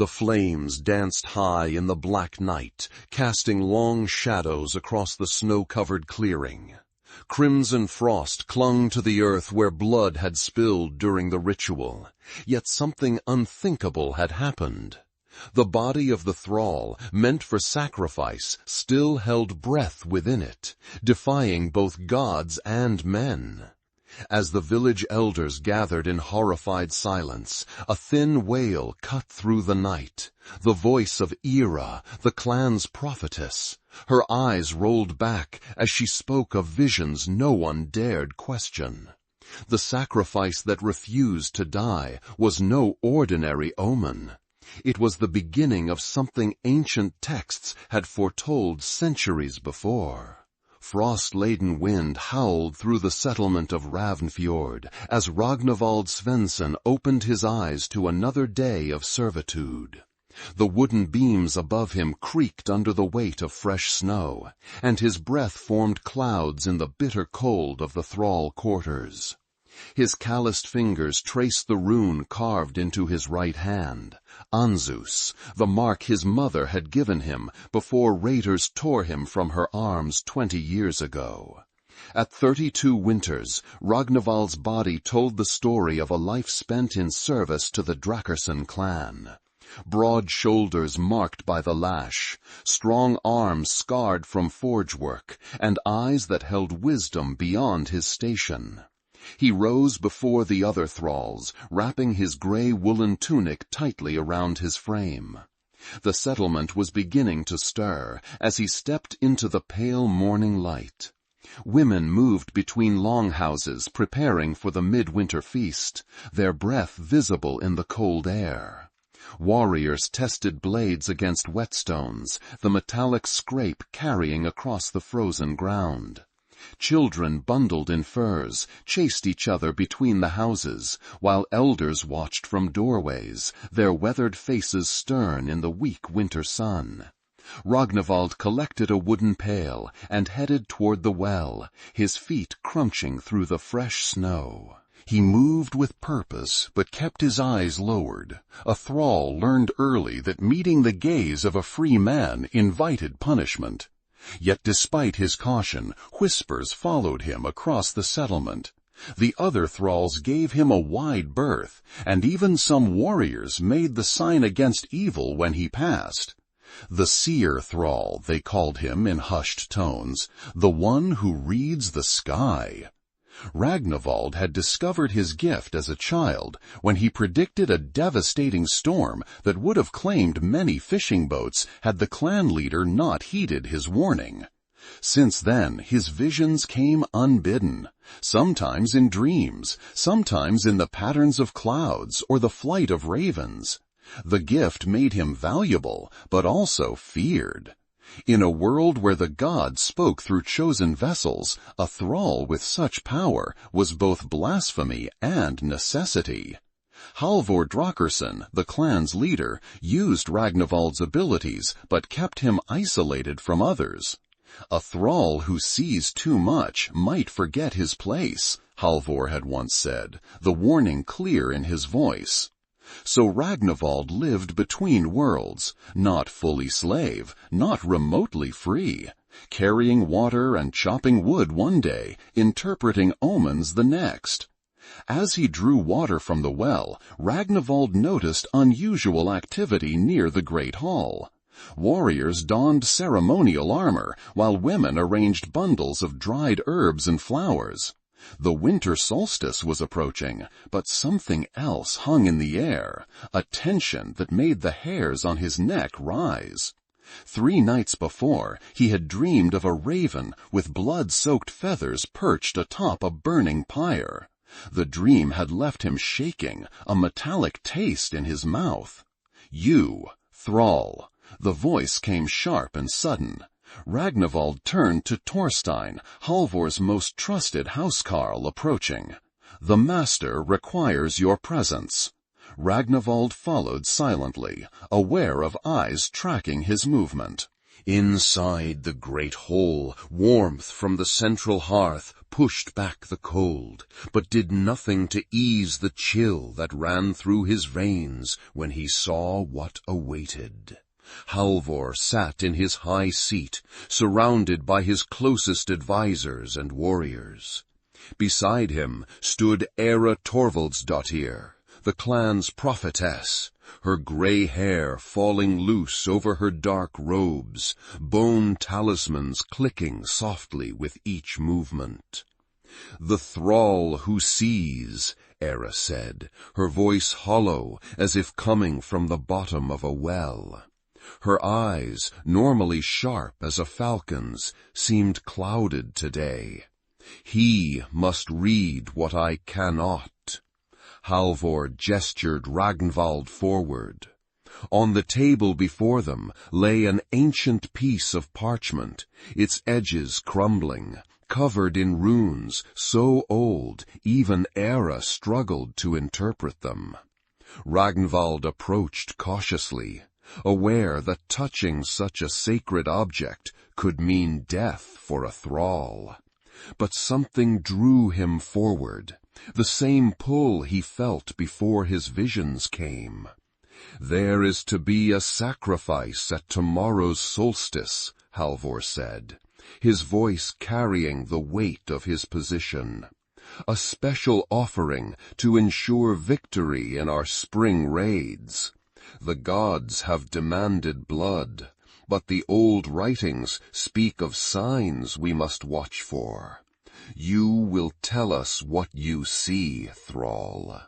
The flames danced high in the black night, casting long shadows across the snow-covered clearing. Crimson frost clung to the earth where blood had spilled during the ritual, yet something unthinkable had happened. The body of the thrall, meant for sacrifice, still held breath within it, defying both gods and men. As the village elders gathered in horrified silence, a thin wail cut through the night, the voice of Ira, the clan's prophetess. Her eyes rolled back as she spoke of visions no one dared question. The sacrifice that refused to die was no ordinary omen. It was the beginning of something ancient texts had foretold centuries before. Frost-laden wind howled through the settlement of Ravnfjord as Ragnvald Svensson opened his eyes to another day of servitude. The wooden beams above him creaked under the weight of fresh snow, and his breath formed clouds in the bitter cold of the thrall quarters. His calloused fingers traced the rune carved into his right hand, Anzus, the mark his mother had given him before raiders tore him from her arms 20 years ago. At 32 winters, Ragnvald's body told the story of a life spent in service to the Drakarson clan. Broad shoulders marked by the lash, strong arms scarred from forge work, and eyes that held wisdom beyond his station. He rose before the other thralls, wrapping his gray woolen tunic tightly around his frame. The settlement was beginning to stir as he stepped into the pale morning light. Women moved between longhouses preparing for the midwinter feast, their breath visible in the cold air. Warriors tested blades against whetstones, the metallic scrape carrying across the frozen ground. Children bundled in furs chased each other between the houses, while elders watched from doorways, their weathered faces stern in the weak winter sun. Ragnvald collected a wooden pail and headed toward the well, his feet crunching through the fresh snow. He moved with purpose, but kept his eyes lowered. A thrall learned early that meeting the gaze of a free man invited punishment. Yet despite his caution, whispers followed him across the settlement. The other thralls gave him a wide berth, and even some warriors made the sign against evil when he passed. The seer thrall, they called him in hushed tones, the one who reads the sky. Ragnvald had discovered his gift as a child when he predicted a devastating storm that would have claimed many fishing boats had the clan leader not heeded his warning. Since then, his visions came unbidden, sometimes in dreams, sometimes in the patterns of clouds or the flight of ravens. The gift made him valuable, but also feared. In a world where the gods spoke through chosen vessels, a thrall with such power was both blasphemy and necessity. Halvor Drakarson, the clan's leader, used Ragnvald's abilities but kept him isolated from others. A thrall who sees too much might forget his place, Halvor had once said, the warning clear in his voice. So Ragnvald lived between worlds, not fully slave, not remotely free, carrying water and chopping wood one day, interpreting omens the next. As he drew water from the well, Ragnvald noticed unusual activity near the great hall. Warriors donned ceremonial armor, while women arranged bundles of dried herbs and flowers. The winter solstice was approaching, but something else hung in the air, a tension that made the hairs on his neck rise. 3 nights before, he had dreamed of a raven with blood-soaked feathers perched atop a burning pyre. The dream had left him shaking, a metallic taste in his mouth. "You, Thrall." The voice came sharp and sudden. Ragnvald turned to Thorstein, Halvor's most trusted housecarl, approaching. "The master requires your presence." Ragnvald followed silently, aware of eyes tracking his movement. Inside the great hole, warmth from the central hearth pushed back the cold, but did nothing to ease the chill that ran through his veins when he saw what awaited. Halvor sat in his high seat, surrounded by his closest advisers and warriors. Beside him stood Era Torvaldsdottir, the clan's prophetess, her grey hair falling loose over her dark robes, bone talismans clicking softly with each movement. "The thrall who sees," Era said, her voice hollow as if coming from the bottom of a well. Her eyes, normally sharp as a falcon's, seemed clouded today. "He must read what I cannot." Halvor gestured Ragnvald forward. On the table before them lay an ancient piece of parchment, its edges crumbling, covered in runes so old even Era struggled to interpret them. Ragnvald approached cautiously, aware that touching such a sacred object could mean death for a thrall. But something drew him forward, the same pull he felt before his visions came. "There is to be a sacrifice at tomorrow's solstice," Halvor said, his voice carrying the weight of his position. "A special offering to ensure victory in our spring raids. The gods have demanded blood, but the old writings speak of signs we must watch for. You will tell us what you see, Thrall."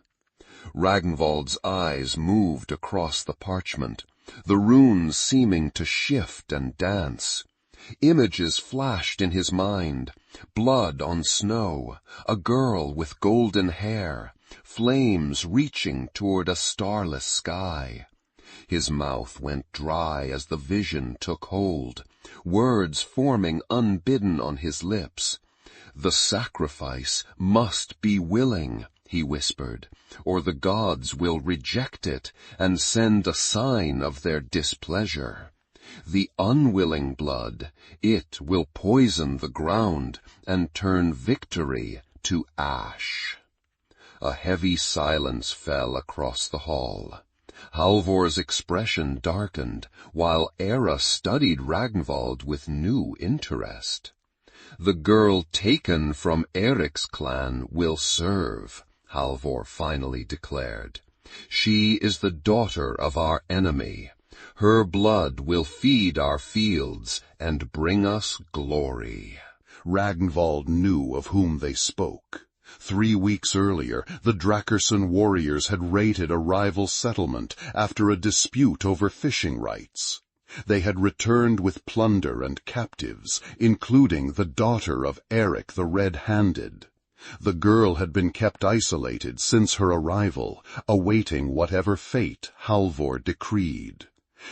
Ragnvald's eyes moved across the parchment, the runes seeming to shift and dance. Images flashed in his mind: blood on snow, a girl with golden hair, flames reaching toward a starless sky. His mouth went dry as the vision took hold, words forming unbidden on his lips. "The sacrifice must be willing," he whispered, "or the gods will reject it and send a sign of their displeasure. The unwilling blood, it will poison the ground and turn victory to ash." A heavy silence fell across the hall. Halvor's expression darkened, while Era studied Ragnvald with new interest. "The girl taken from Eric's clan will serve," Halvor finally declared. "She is the daughter of our enemy. Her blood will feed our fields and bring us glory." Ragnvald knew of whom they spoke. 3 weeks earlier, the Drakerson warriors had raided a rival settlement after a dispute over fishing rights. They had returned with plunder and captives, including the daughter of Eric the Red-Handed. The girl had been kept isolated since her arrival, awaiting whatever fate Halvor decreed.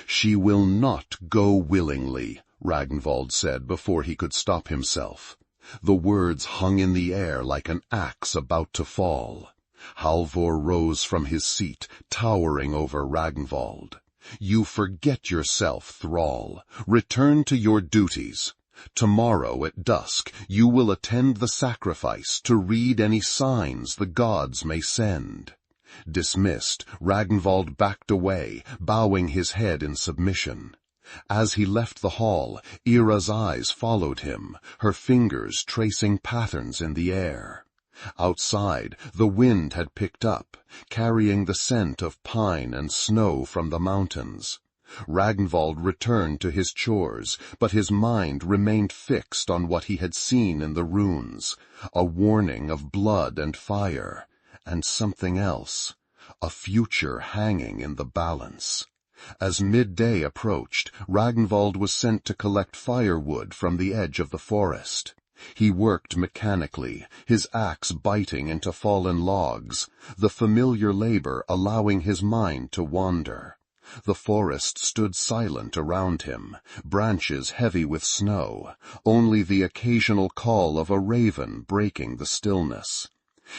"She will not go willingly," Ragnvald said before he could stop himself. The words hung in the air like an axe about to fall. Halvor rose from his seat, towering over Ragnvald. "You forget yourself, Thrall. Return to your duties. Tomorrow at dusk you will attend the sacrifice to read any signs the gods may send." Dismissed, Ragnvald backed away, bowing his head in submission. As he left the hall, Era's eyes followed him, her fingers tracing patterns in the air. Outside, the wind had picked up, carrying the scent of pine and snow from the mountains. Ragnvald returned to his chores, but his mind remained fixed on what he had seen in the runes, a warning of blood and fire, and something else, a future hanging in the balance. As midday approached, Ragnvald was sent to collect firewood from the edge of the forest. He worked mechanically, his axe biting into fallen logs, the familiar labor allowing his mind to wander. The forest stood silent around him, branches heavy with snow, only the occasional call of a raven breaking the stillness.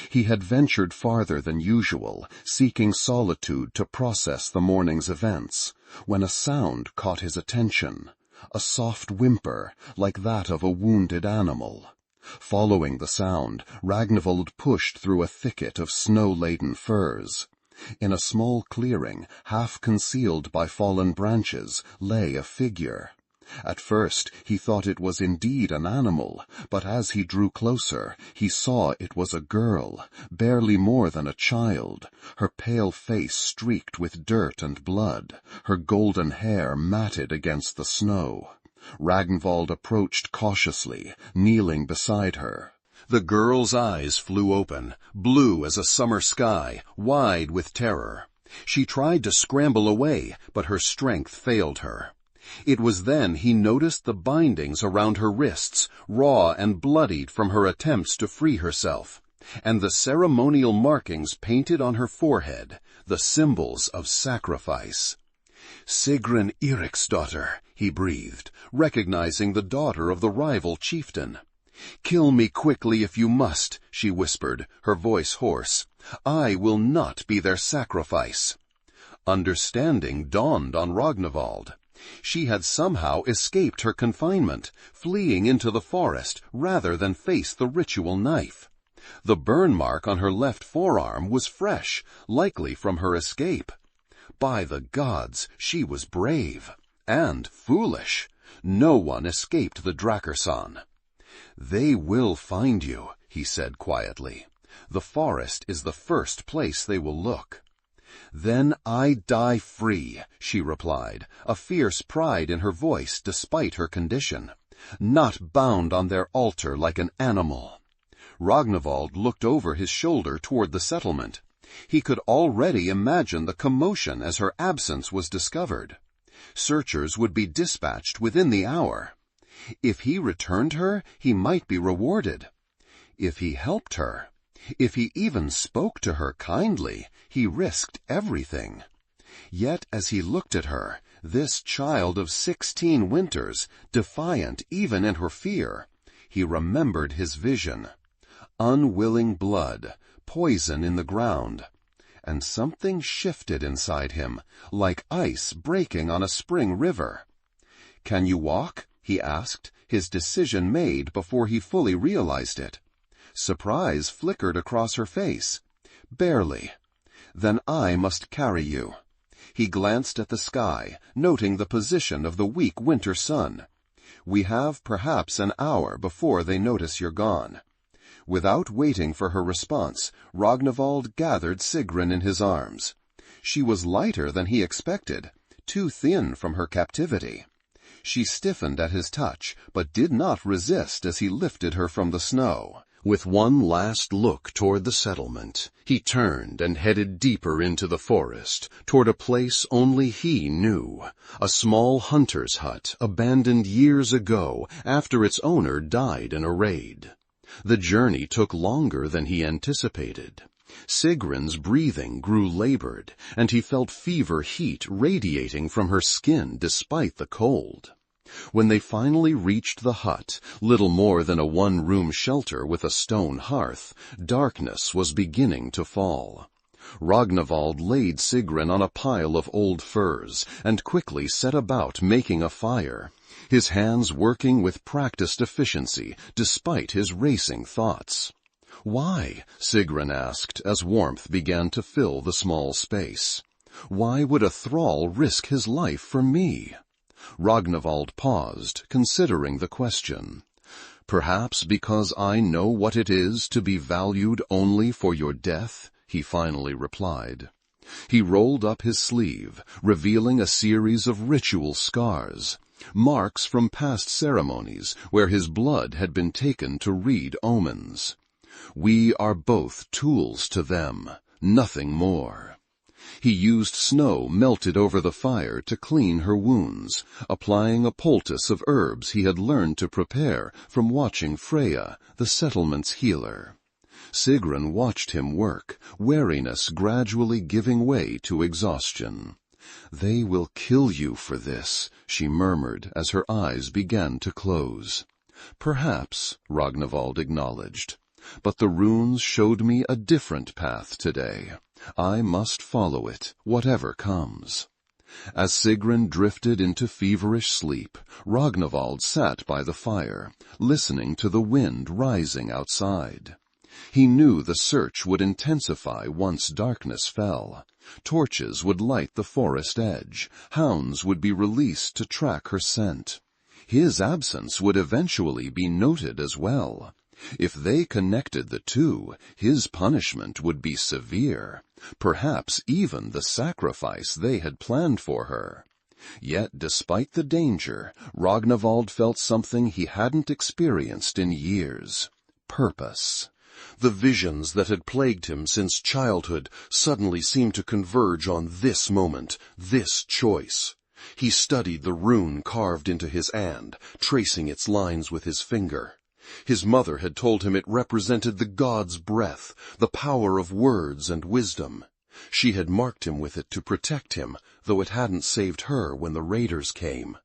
He had ventured farther than usual, seeking solitude to process the morning's events, when a sound caught his attention, a soft whimper like that of a wounded animal. Following the sound, Ragnvald pushed through a thicket of snow-laden firs. In a small clearing, half concealed by fallen branches, lay a figure. At first he thought it was indeed an animal, but as he drew closer, he saw it was a girl, barely more than a child, her pale face streaked with dirt and blood, her golden hair matted against the snow. Ragnvald approached cautiously, kneeling beside her. The girl's eyes flew open, blue as a summer sky, wide with terror. She tried to scramble away, but her strength failed her. It was then he noticed the bindings around her wrists, raw and bloodied from her attempts to free herself, and the ceremonial markings painted on her forehead, the symbols of sacrifice. "Sigrun Eriksdottir," he breathed, recognizing the daughter of the rival chieftain. "Kill me quickly if you must," she whispered, her voice hoarse. "I will not be their sacrifice." Understanding dawned on Ragnvald. She had somehow escaped her confinement, fleeing into the forest rather than face the ritual knife. The burn mark on her left forearm was fresh, likely from her escape. By the gods, she was brave. And foolish. No one escaped the Drakkarson. "They will find you," he said quietly. "The forest is the first place they will look." "Then I die free," she replied, a fierce pride in her voice despite her condition. "Not bound on their altar like an animal." Ragnvald looked over his shoulder toward the settlement. He could already imagine the commotion as her absence was discovered. Searchers would be dispatched within the hour. If he returned her, he might be rewarded. If he helped her, if he even spoke to her kindly, he risked everything. Yet as he looked at her, this child of 16 winters, defiant even in her fear, he remembered his vision. Unwilling blood, poison in the ground. And something shifted inside him, like ice breaking on a spring river. "Can you walk?" he asked, his decision made before he fully realized it. Surprise flickered across her face. "Barely." "Then I must carry you." He glanced at the sky, noting the position of the weak winter sun. "We have perhaps an hour before they notice you're gone." Without waiting for her response, Ragnvald gathered Sigrun in his arms. She was lighter than he expected, too thin from her captivity. She stiffened at his touch, but did not resist as he lifted her from the snow. With one last look toward the settlement, he turned and headed deeper into the forest, toward a place only he knew, a small hunter's hut abandoned years ago after its owner died in a raid. The journey took longer than he anticipated. Sigrun's breathing grew labored, and he felt fever heat radiating from her skin despite the cold. When they finally reached the hut, little more than a one-room shelter with a stone hearth, darkness was beginning to fall. Ragnvald laid Sigrun on a pile of old furs and quickly set about making a fire, his hands working with practiced efficiency despite his racing thoughts. "Why?" Sigrun asked as warmth began to fill the small space. "Why would a thrall risk his life for me?" Ragnvald paused, considering the question. "Perhaps because I know what it is to be valued only for your death," he finally replied. He rolled up his sleeve, revealing a series of ritual scars, marks from past ceremonies where his blood had been taken to read omens. "We are both tools to them, nothing more." He used snow melted over the fire to clean her wounds, applying a poultice of herbs he had learned to prepare from watching Freya, the settlement's healer. Sigrun watched him work, wariness gradually giving way to exhaustion. "They will kill you for this," she murmured as her eyes began to close. "Perhaps," Ragnvald acknowledged, "but the runes showed me a different path today. I must follow it, whatever comes." As Sigrun drifted into feverish sleep, Ragnvald sat by the fire, listening to the wind rising outside. He knew the search would intensify once darkness fell. Torches would light the forest edge. Hounds would be released to track her scent. His absence would eventually be noted as well. If they connected the two, his punishment would be severe, perhaps even the sacrifice they had planned for her. Yet despite the danger, Ragnvald felt something he hadn't experienced in years: purpose. The visions that had plagued him since childhood suddenly seemed to converge on this moment, this choice. He studied the rune carved into his hand, tracing its lines with his finger. His mother had told him it represented the god's breath, the power of words and wisdom. She had marked him with it to protect him, though it hadn't saved her when the raiders came.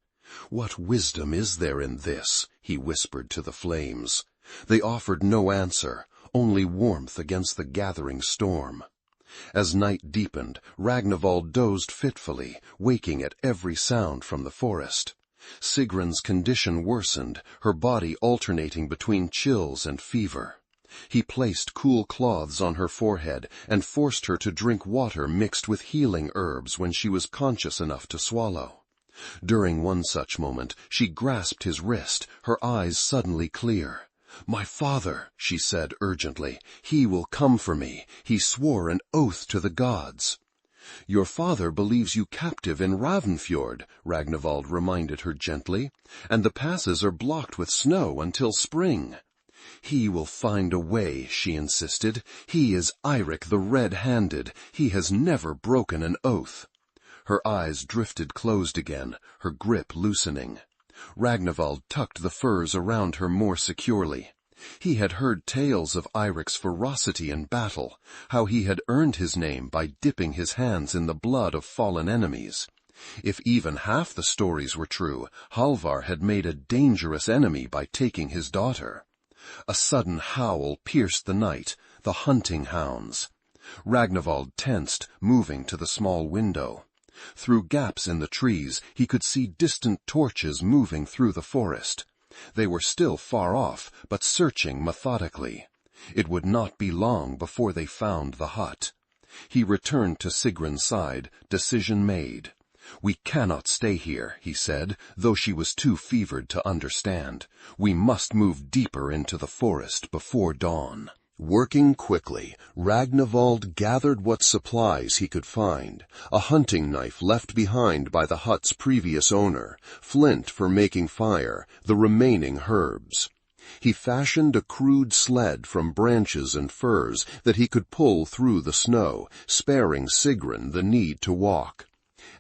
"What wisdom is there in this?" he whispered to the flames. They offered no answer, only warmth against the gathering storm. As night deepened, Ragnvald dozed fitfully, waking at every sound from the forest. Sigrun's condition worsened, her body alternating between chills and fever. He placed cool cloths on her forehead and forced her to drink water mixed with healing herbs when she was conscious enough to swallow. During one such moment, she grasped his wrist, her eyes suddenly clear. "My father," she said urgently, "he will come for me. He swore an oath to the gods." "Your father believes you captive in Ravnfjord," Ragnvald reminded her gently, "and the passes are blocked with snow until spring." "He will find a way," she insisted. "He is Eirik the Red-Handed. He has never broken an oath." Her eyes drifted closed again, her grip loosening. Ragnvald tucked the furs around her more securely. He had heard tales of Eirik's ferocity in battle, how he had earned his name by dipping his hands in the blood of fallen enemies. If even half the stories were true, Halvar had made a dangerous enemy by taking his daughter. A sudden howl pierced the night, the hunting hounds. Ragnvald tensed, moving to the small window. Through gaps in the trees, he could see distant torches moving through the forest. They were still far off, but searching methodically. It would not be long before they found the hut. He returned to Sigrun's side, decision made. "We cannot stay here," he said, though she was too fevered to understand. "We must move deeper into the forest before dawn." Working quickly, Ragnvald gathered what supplies he could find: a hunting knife left behind by the hut's previous owner, flint for making fire, the remaining herbs. He fashioned a crude sled from branches and furs that he could pull through the snow, sparing Sigrun the need to walk.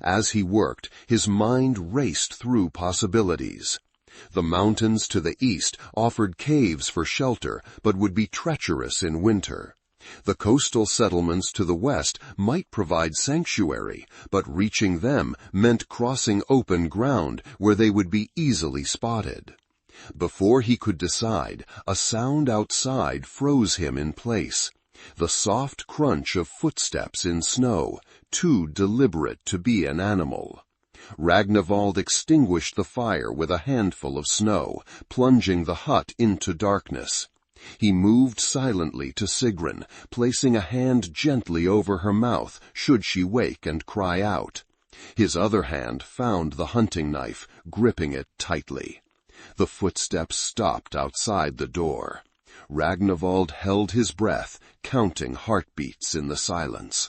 As he worked, his mind raced through possibilities. The mountains to the east offered caves for shelter, but would be treacherous in winter. The coastal settlements to the west might provide sanctuary, but reaching them meant crossing open ground where they would be easily spotted. Before he could decide, a sound outside froze him in place. The soft crunch of footsteps in snow, too deliberate to be an animal. Ragnvald extinguished the fire with a handful of snow, plunging the hut into darkness. He moved silently to Sigrun, placing a hand gently over her mouth should she wake and cry out. His other hand found the hunting knife, gripping it tightly. The footsteps stopped outside the door. Ragnvald held his breath, counting heartbeats in the silence.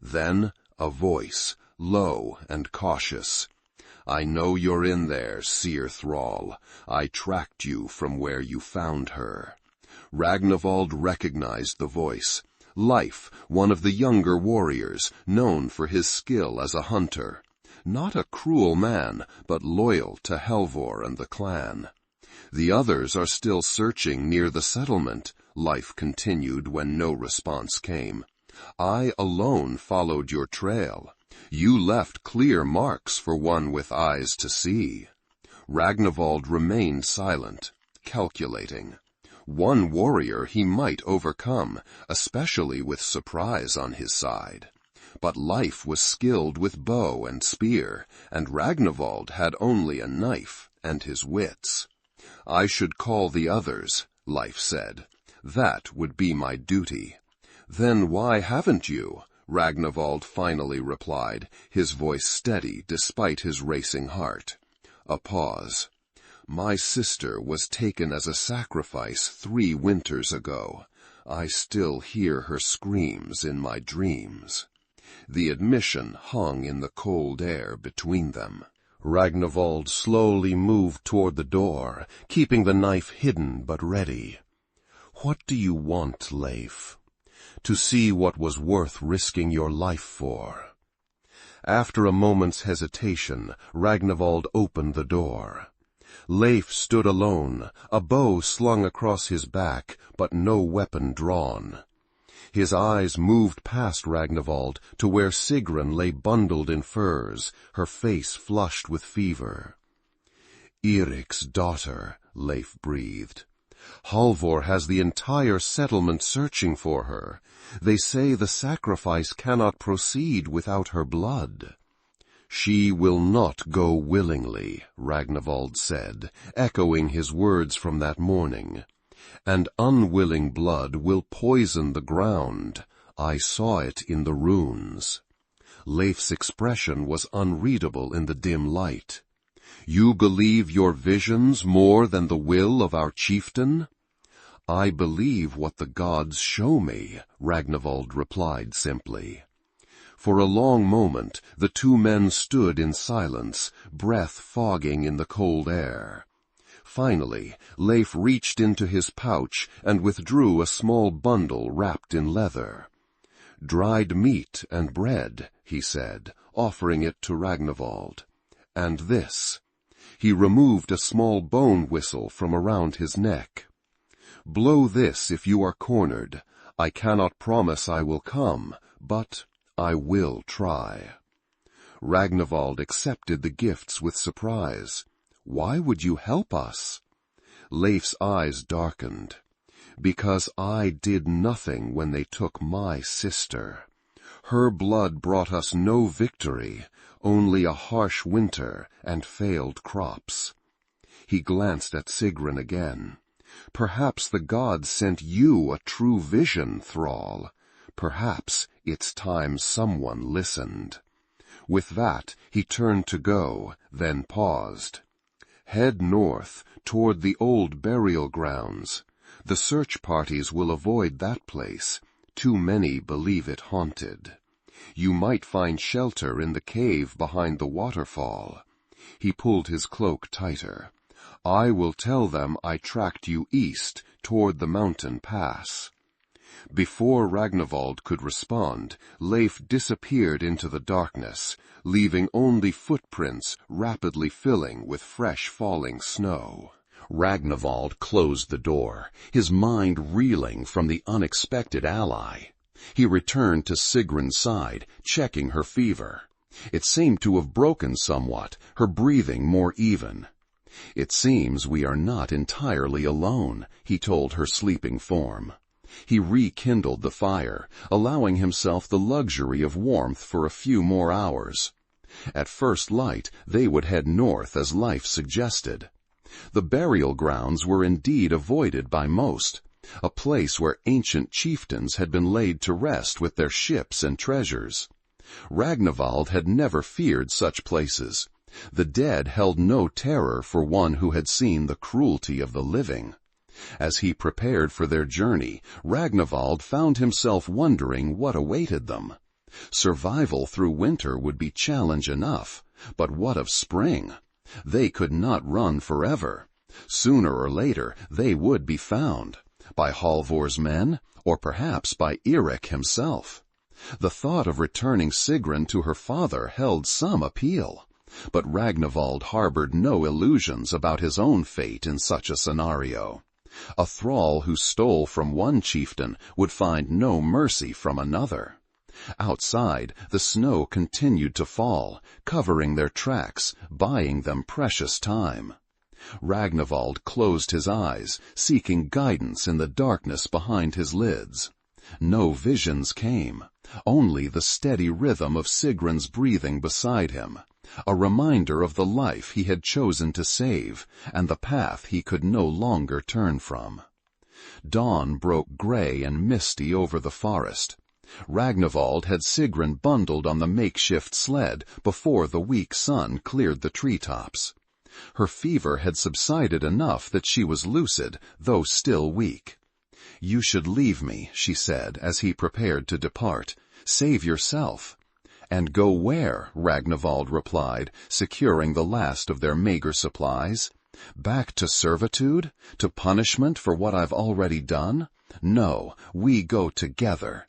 Then a voice, low and cautious. "I know you're in there, Seer Thrall. I tracked you from where you found her." Ragnvald recognized the voice. Leif, one of the younger warriors, known for his skill as a hunter. Not a cruel man, but loyal to Halvor and the clan. "The others are still searching near the settlement," Leif continued when no response came. "I alone followed your trail. You left clear marks for one with eyes to see." Ragnvald remained silent, calculating. One warrior he might overcome, especially with surprise on his side. But Leif was skilled with bow and spear, and Ragnvald had only a knife and his wits. I should call the others, Leif said. That would be my duty. Then why haven't you? Ragnvald finally replied, his voice steady despite his racing heart. A pause. My sister was taken as a sacrifice 3 winters ago. I still hear her screams in my dreams. The admission hung in the cold air between them. Ragnvald slowly moved toward the door, keeping the knife hidden but ready. What do you want, Leif? To see what was worth risking your life for. After a moment's hesitation, Ragnvald opened the door. Leif stood alone, a bow slung across his back, but no weapon drawn. His eyes moved past Ragnvald to where Sigrun lay bundled in furs, her face flushed with fever. Eric's daughter, Leif breathed. Halvor has the entire settlement searching for her. They say the sacrifice cannot proceed without her blood. She will not go willingly, Ragnvald said, echoing his words from that morning. And unwilling blood will poison the ground. I saw it in the runes. Leif's expression was unreadable in the dim light. You believe your visions more than the will of our chieftain? I believe what the gods show me, Ragnvald replied simply. For a long moment the 2 men stood in silence, breath fogging in the cold air. Finally, Leif reached into his pouch and withdrew a small bundle wrapped in leather. Dried meat and bread, he said, offering it to Ragnvald. And this. He removed a small bone whistle from around his neck. Blow this if you are cornered. I cannot promise I will come, but I will try. Ragnvald accepted the gifts with surprise. Why would you help us? Leif's eyes darkened. Because I did nothing when they took my sister. Her blood brought us no victory, only a harsh winter and failed crops. He glanced at Sigrun again. Perhaps the gods sent you a true vision, Thrall. Perhaps it's time someone listened. With that, he turned to go, then paused. Head north, toward the old burial grounds. The search parties will avoid that place. Too many believe it haunted. You might find shelter in the cave behind the waterfall. He pulled his cloak tighter. I will tell them I tracked you east toward the mountain pass. Before Ragnvald could respond, Leif disappeared into the darkness, leaving only footprints rapidly filling with fresh falling snow. Ragnvald closed the door, his mind reeling from the unexpected ally. He returned to Sigrun's side, checking her fever. It seemed to have broken somewhat, her breathing more even. It seems we are not entirely alone, he told her sleeping form. He rekindled the fire, allowing himself the luxury of warmth for a few more hours. At first light, they would head north as Leif suggested. The burial grounds were indeed avoided by most, a place where ancient chieftains had been laid to rest with their ships and treasures. Ragnvald had never feared such places. The dead held no terror for one who had seen the cruelty of the living. As he prepared for their journey, Ragnvald found himself wondering what awaited them. Survival through winter would be challenge enough, but what of spring? They could not run forever. Sooner or later they would be found, by Halvor's men, or perhaps by Eirik himself. The thought of returning Sigrun to her father held some appeal, but Ragnvald harbored no illusions about his own fate in such a scenario. A thrall who stole from one chieftain would find no mercy from another. Outside, the snow continued to fall, covering their tracks, buying them precious time. Ragnvald closed his eyes, seeking guidance in the darkness behind his lids. No visions came, only the steady rhythm of Sigrun's breathing beside him, a reminder of the life he had chosen to save and the path he could no longer turn from. Dawn broke gray and misty over the forest. Ragnvald had Sigrun bundled on the makeshift sled before the weak sun cleared the treetops. Her fever had subsided enough that she was lucid, though still weak. "You should leave me," she said as he prepared to depart. "Save yourself." "And go where?" Ragnvald replied, securing the last of their meager supplies. "Back to servitude? To punishment for what I've already done? No, we go together."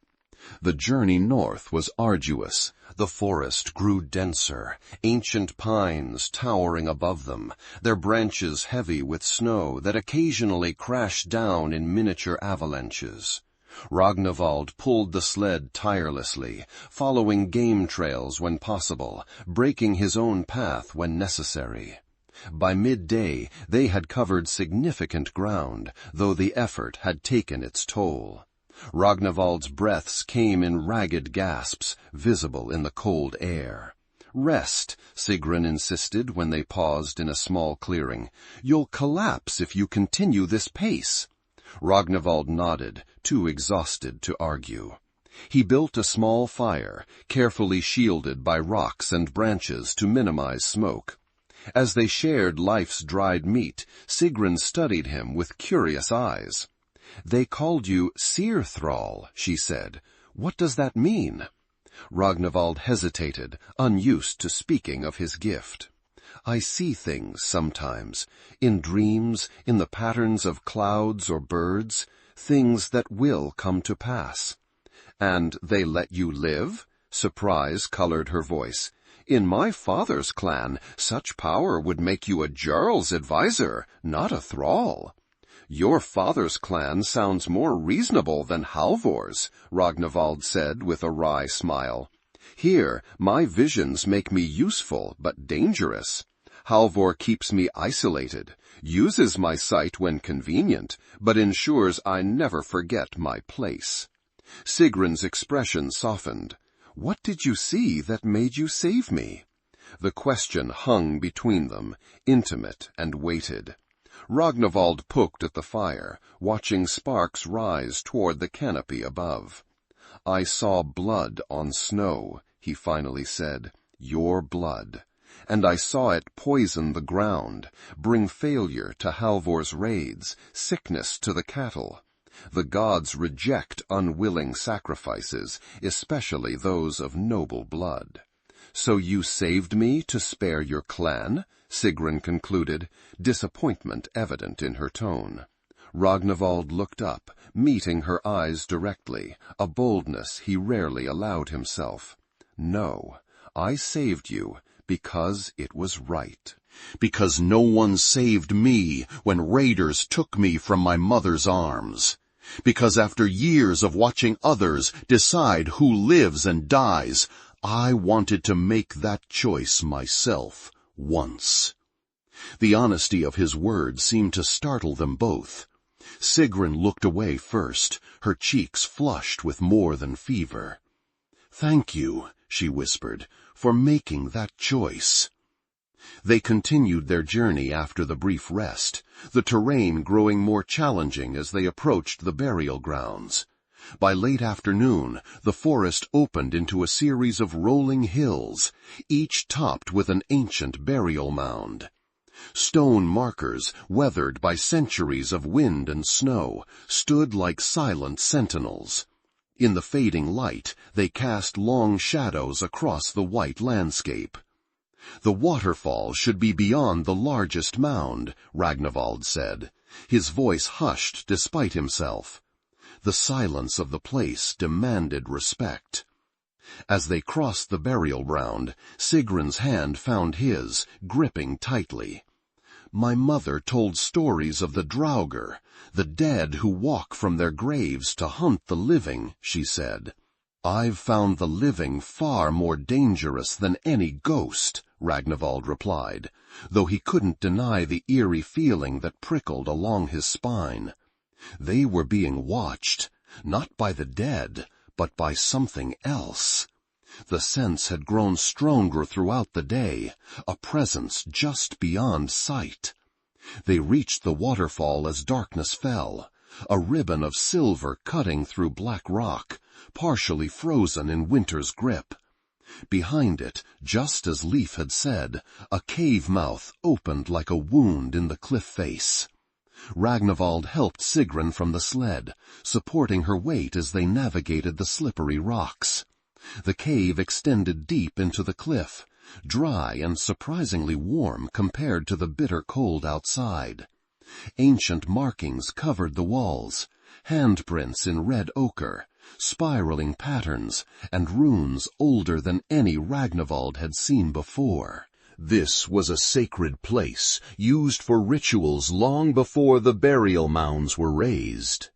The journey north was arduous. The forest grew denser, ancient pines towering above them, their branches heavy with snow that occasionally crashed down in miniature avalanches. Ragnvald pulled the sled tirelessly, following game trails when possible, breaking his own path when necessary. By midday, they had covered significant ground, though the effort had taken its toll. Ragnvald's breaths came in ragged gasps, visible in the cold air. "Rest," Sigrun insisted when they paused in a small clearing. "You'll collapse if you continue this pace." Ragnvald nodded, too exhausted to argue. He built a small fire, carefully shielded by rocks and branches to minimize smoke. As they shared life's dried meat, Sigrun studied him with curious eyes. "They called you Seer Thrall," she said. "What does that mean?" Ragnvald hesitated, unused to speaking of his gift. "I see things sometimes, in dreams, in the patterns of clouds or birds, things that will come to pass." "And they let you live?" Surprise colored her voice. "In my father's clan, such power would make you a Jarl's advisor, not a thrall." "Your father's clan sounds more reasonable than Halvor's," Ragnvald said with a wry smile. "Here, my visions make me useful but dangerous. Halvor keeps me isolated, uses my sight when convenient, but ensures I never forget my place." Sigrun's expression softened. "What did you see that made you save me?" The question hung between them, intimate and weighted. Ragnvald poked at the fire, watching sparks rise toward the canopy above. "I saw blood on snow," he finally said. "Your blood. And I saw it poison the ground, bring failure to Halvor's raids, sickness to the cattle. The gods reject unwilling sacrifices, especially those of noble blood. So you saved me to spare your clan?" Sigrun concluded, disappointment evident in her tone. Ragnvald looked up, meeting her eyes directly, a boldness he rarely allowed himself. "No, I saved you because it was right. Because no one saved me when raiders took me from my mother's arms. Because after years of watching others decide who lives and dies, I wanted to make that choice myself once." The honesty of his words seemed to startle them both. Sigrun looked away first, her cheeks flushed with more than fever. "Thank you," she whispered, "for making that choice." They continued their journey after the brief rest, the terrain growing more challenging as they approached the burial grounds. By late afternoon, the forest opened into a series of rolling hills, each topped with an ancient burial mound. Stone markers, weathered by centuries of wind and snow, stood like silent sentinels. In the fading light, they cast long shadows across the white landscape. "The waterfall should be beyond the largest mound," Ragnvald said. His voice hushed despite himself. The silence of the place demanded respect. As they crossed the burial ground, Sigrun's hand found his, gripping tightly. "My mother told stories of the Draugr, the dead who walk from their graves to hunt the living," she said. "I've found the living far more dangerous than any ghost," Ragnvald replied, though he couldn't deny the eerie feeling that prickled along his spine. They were being watched, not by the dead, but by something else. The sense had grown stronger throughout the day, a presence just beyond sight. They reached the waterfall as darkness fell, a ribbon of silver cutting through black rock, partially frozen in winter's grip. Behind it, just as Leif had said, a cave mouth opened like a wound in the cliff face. Ragnvald helped Sigrun from the sled, supporting her weight as they navigated the slippery rocks. The cave extended deep into the cliff, dry and surprisingly warm compared to the bitter cold outside. Ancient markings covered the walls, handprints in red ochre, spiraling patterns, and runes older than any Ragnvald had seen before. This was a sacred place, used for rituals long before the burial mounds were raised.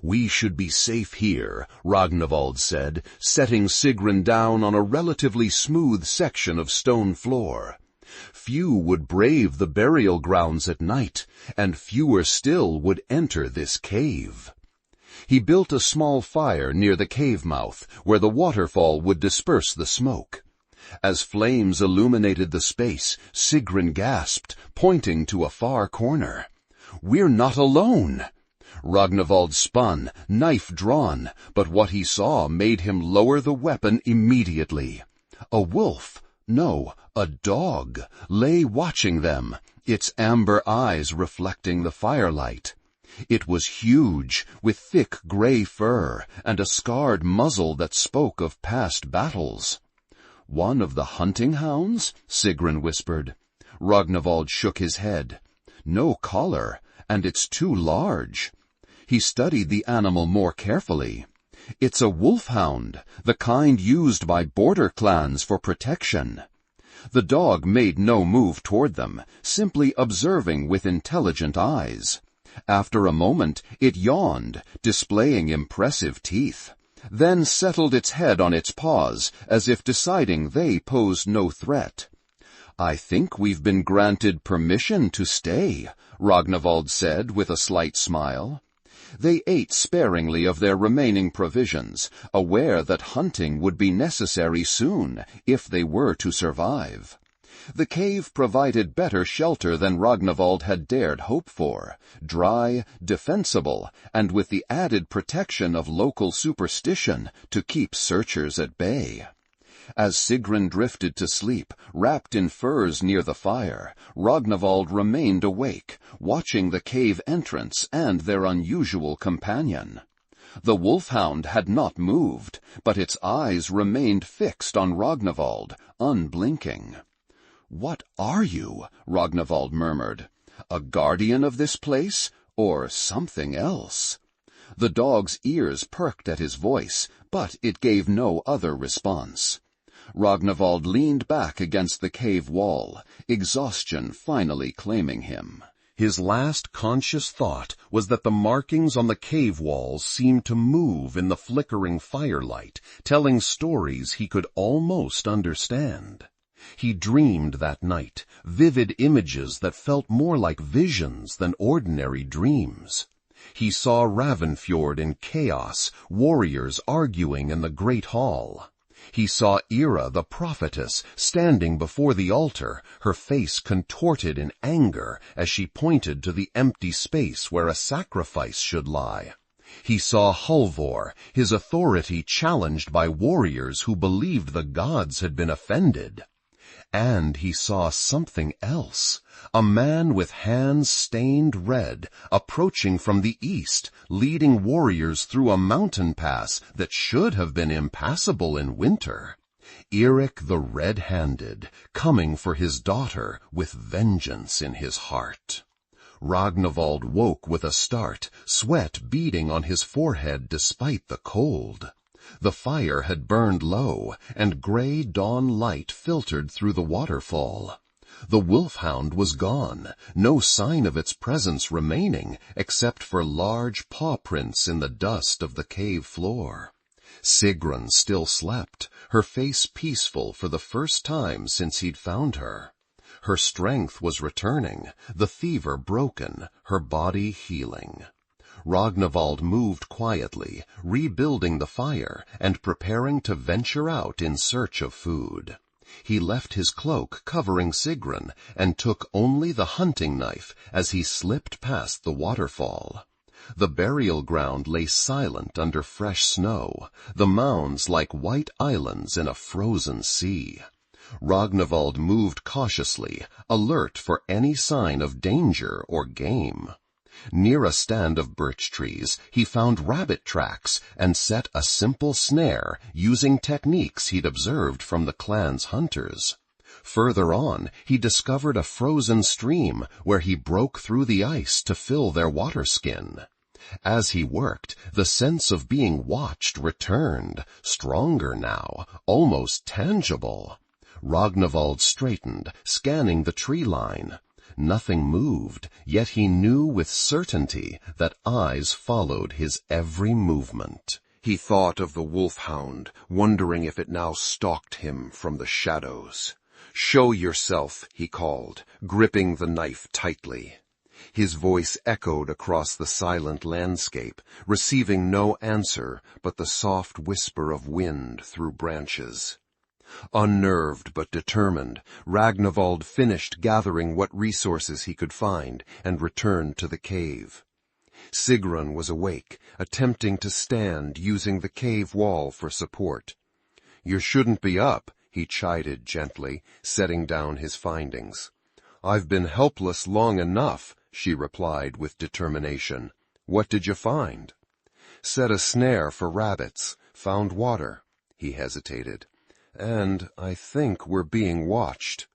"We should be safe here," Ragnvald said, setting Sigrun down on a relatively smooth section of stone floor. "Few would brave the burial grounds at night, and fewer still would enter this cave." He built a small fire near the cave mouth, where the waterfall would disperse the smoke. As flames illuminated the space, Sigrun gasped, pointing to a far corner. "We're not alone!" Ragnvald spun, knife drawn, but what he saw made him lower the weapon immediately. A wolf, no, a dog, lay watching them, its amber eyes reflecting the firelight. It was huge, with thick gray fur and a scarred muzzle that spoke of past battles. "One of the hunting hounds?" Sigrun whispered. Ragnvald shook his head. "No collar, and it's too large." He studied the animal more carefully. "It's a wolfhound, the kind used by border clans for protection." The dog made no move toward them, simply observing with intelligent eyes. After a moment, it yawned, displaying impressive teeth, then settled its head on its paws, as if deciding they posed no threat. "I think we've been granted permission to stay," Ragnvald said with a slight smile. They ate sparingly of their remaining provisions, aware that hunting would be necessary soon if they were to survive. The cave provided better shelter than Ragnvald had dared hope for, dry, defensible, and with the added protection of local superstition to keep searchers at bay. As Sigrun drifted to sleep, wrapped in furs near the fire, Ragnvald remained awake, watching the cave entrance and their unusual companion. The wolfhound had not moved, but its eyes remained fixed on Ragnvald, unblinking. "What are you?" Ragnvald murmured. "A guardian of this place, or something else?" The dog's ears perked at his voice, but it gave no other response. Ragnvald leaned back against the cave wall, exhaustion finally claiming him. His last conscious thought was that the markings on the cave walls seemed to move in the flickering firelight, telling stories he could almost understand. He dreamed that night, vivid images that felt more like visions than ordinary dreams. He saw Ravenfjord in chaos, warriors arguing in the great hall. He saw Ira the prophetess standing before the altar, her face contorted in anger as she pointed to the empty space where a sacrifice should lie. He saw Halvor, his authority challenged by warriors who believed the gods had been offended. And he saw something else, a man with hands stained red, approaching from the east, leading warriors through a mountain pass that should have been impassable in winter. Eirik the Red-Handed, coming for his daughter with vengeance in his heart. Ragnvald woke with a start, sweat beading on his forehead despite the cold. The fire had burned low, and gray dawn light filtered through the waterfall. The wolfhound was gone, no sign of its presence remaining, except for large paw prints in the dust of the cave floor. Sigrun still slept, her face peaceful for the first time since he'd found her. Her strength was returning, the fever broken, her body healing. Ragnvald moved quietly, rebuilding the fire and preparing to venture out in search of food. He left his cloak covering Sigrun and took only the hunting knife as he slipped past the waterfall. The burial ground lay silent under fresh snow, the mounds like white islands in a frozen sea. Ragnvald moved cautiously, alert for any sign of danger or game. Near a stand of birch trees, he found rabbit tracks and set a simple snare using techniques he'd observed from the clan's hunters. Further on, he discovered a frozen stream where he broke through the ice to fill their water skin. As he worked, the sense of being watched returned, stronger now, almost tangible. Ragnvald straightened, scanning the tree line. Nothing moved, yet he knew with certainty that eyes followed his every movement. He thought of the wolfhound, wondering if it now stalked him from the shadows. "Show yourself," he called, gripping the knife tightly. His voice echoed across the silent landscape, receiving no answer but the soft whisper of wind through branches. Unnerved but determined, Ragnvald finished gathering what resources he could find and returned to the cave. Sigrun was awake, attempting to stand using the cave wall for support. "You shouldn't be up," he chided gently, setting down his findings. "I've been helpless long enough," she replied with determination. "What did you find?" "Set a snare for rabbits, found water." He hesitated. "And I think we're being watched."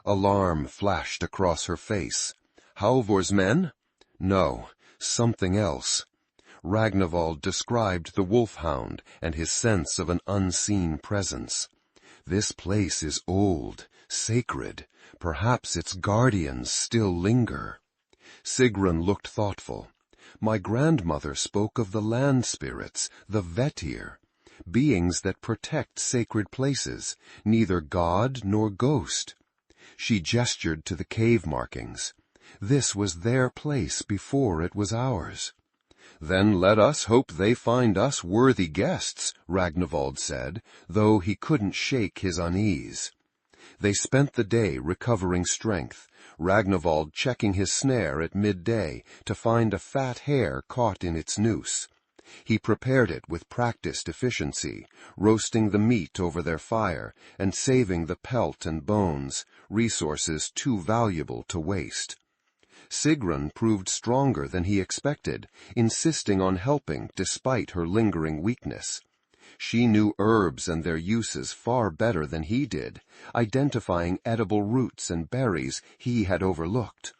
Alarm flashed across her face. "Halvor's men?" "No, something else." Ragnvald described the wolfhound and his sense of an unseen presence. "This place is old, sacred. Perhaps its guardians still linger." Sigrun looked thoughtful. "My grandmother spoke of the land spirits, the Vetir, beings that protect sacred places, neither god nor ghost." She gestured to the cave markings. "This was their place before it was ours." "Then let us hope they find us worthy guests," Ragnvald said, though he couldn't shake his unease. They spent the day recovering strength, Ragnvald checking his snare at midday to find a fat hare caught in its noose. He prepared it with practiced efficiency, roasting the meat over their fire and saving the pelt and bones, resources too valuable to waste. Sigrun proved stronger than he expected, insisting on helping despite her lingering weakness. She knew herbs and their uses far better than he did, identifying edible roots and berries he had overlooked.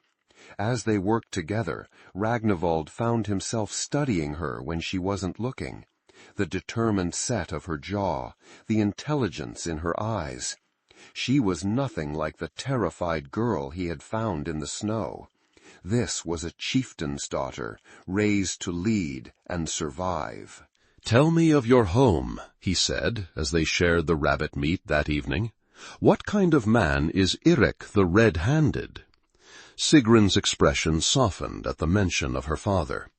As they worked together, Ragnvald found himself studying her when she wasn't looking. The determined set of her jaw, the intelligence in her eyes. She was nothing like the terrified girl he had found in the snow. This was a chieftain's daughter, raised to lead and survive. "Tell me of your home," he said, as they shared the rabbit meat that evening. "What kind of man is Eirik the Red-Handed?" Sigrun's expression softened at the mention of her father.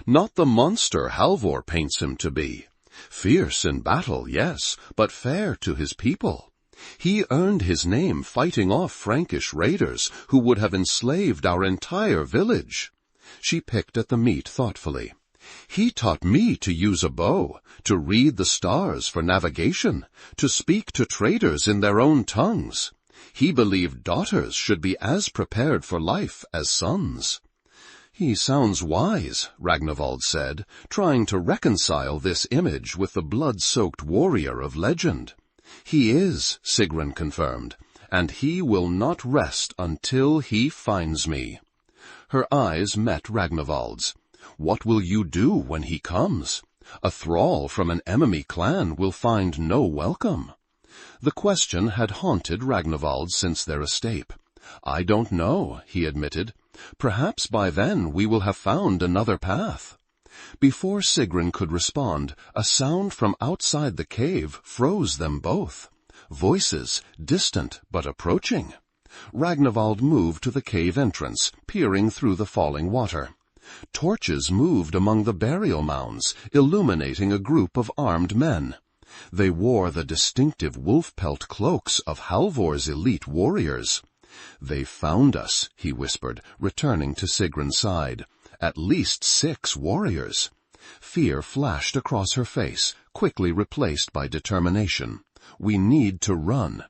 "Not the monster Halvor paints him to be. Fierce in battle, yes, but fair to his people. He earned his name fighting off Frankish raiders who would have enslaved our entire village." She picked at the meat thoughtfully. "He taught me to use a bow, to read the stars for navigation, to speak to traders in their own tongues. He believed daughters should be as prepared for life as sons." "He sounds wise," Ragnvald said, trying to reconcile this image with the blood-soaked warrior of legend. "He is," Sigrun confirmed, "and he will not rest until he finds me." Her eyes met Ragnvald's. "What will you do when he comes? A thrall from an enemy clan will find no welcome." The question had haunted Ragnvald since their escape. "I don't know," he admitted. "Perhaps by then we will have found another path." Before Sigrun could respond, a sound from outside the cave froze them both. Voices, distant but approaching. Ragnvald moved to the cave entrance, peering through the falling water. Torches moved among the burial mounds, illuminating a group of armed men. They wore the distinctive wolf-pelt cloaks of Halvor's elite warriors. "They found us," he whispered, returning to Sigrun's side. "At least 6 warriors." Fear flashed across her face, quickly replaced by determination. "We need to run."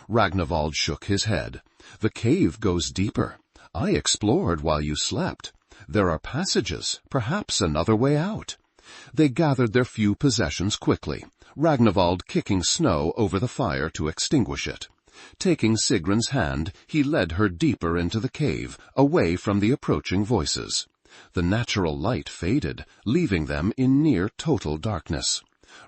Ragnvald shook his head. "The cave goes deeper. I explored while you slept. There are passages, perhaps another way out." They gathered their few possessions quickly, Ragnvald kicking snow over the fire to extinguish it. Taking Sigrun's hand, he led her deeper into the cave, away from the approaching voices. The natural light faded, leaving them in near total darkness.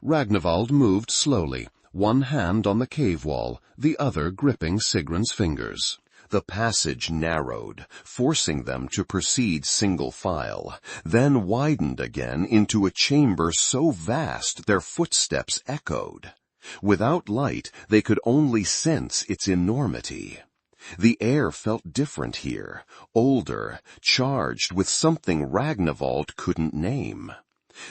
Ragnvald moved slowly, one hand on the cave wall, the other gripping Sigrun's fingers. The passage narrowed, forcing them to proceed single file, then widened again into a chamber so vast their footsteps echoed. Without light, they could only sense its enormity. The air felt different here, older, charged with something Ragnvald couldn't name.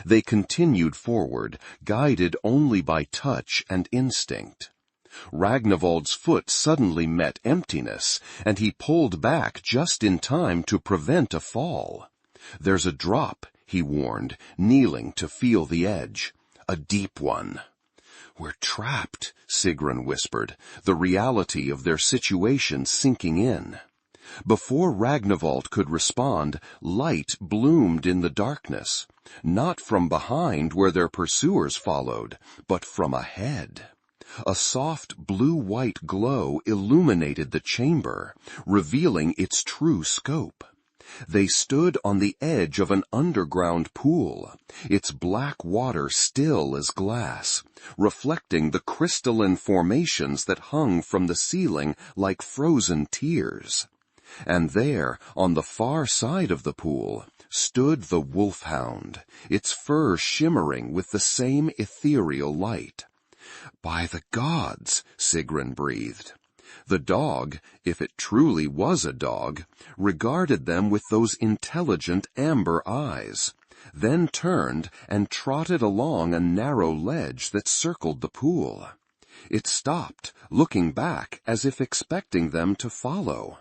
They continued forward, guided only by touch and instinct. Ragnvald's foot suddenly met emptiness, and he pulled back just in time to prevent a fall. "There's a drop," he warned, kneeling to feel the edge. "A deep one." "We're trapped," Sigrun whispered, the reality of their situation sinking in. Before Ragnvald could respond, light bloomed in the darkness, not from behind where their pursuers followed, but from ahead. A soft blue-white glow illuminated the chamber, revealing its true scope. They stood on the edge of an underground pool, its black water still as glass, reflecting the crystalline formations that hung from the ceiling like frozen tears. And there, on the far side of the pool, stood the wolfhound, its fur shimmering with the same ethereal light. "By the gods," Sigrun breathed. The dog, if it truly was a dog, regarded them with those intelligent amber eyes, then turned and trotted along a narrow ledge that circled the pool. It stopped, looking back as if expecting them to follow.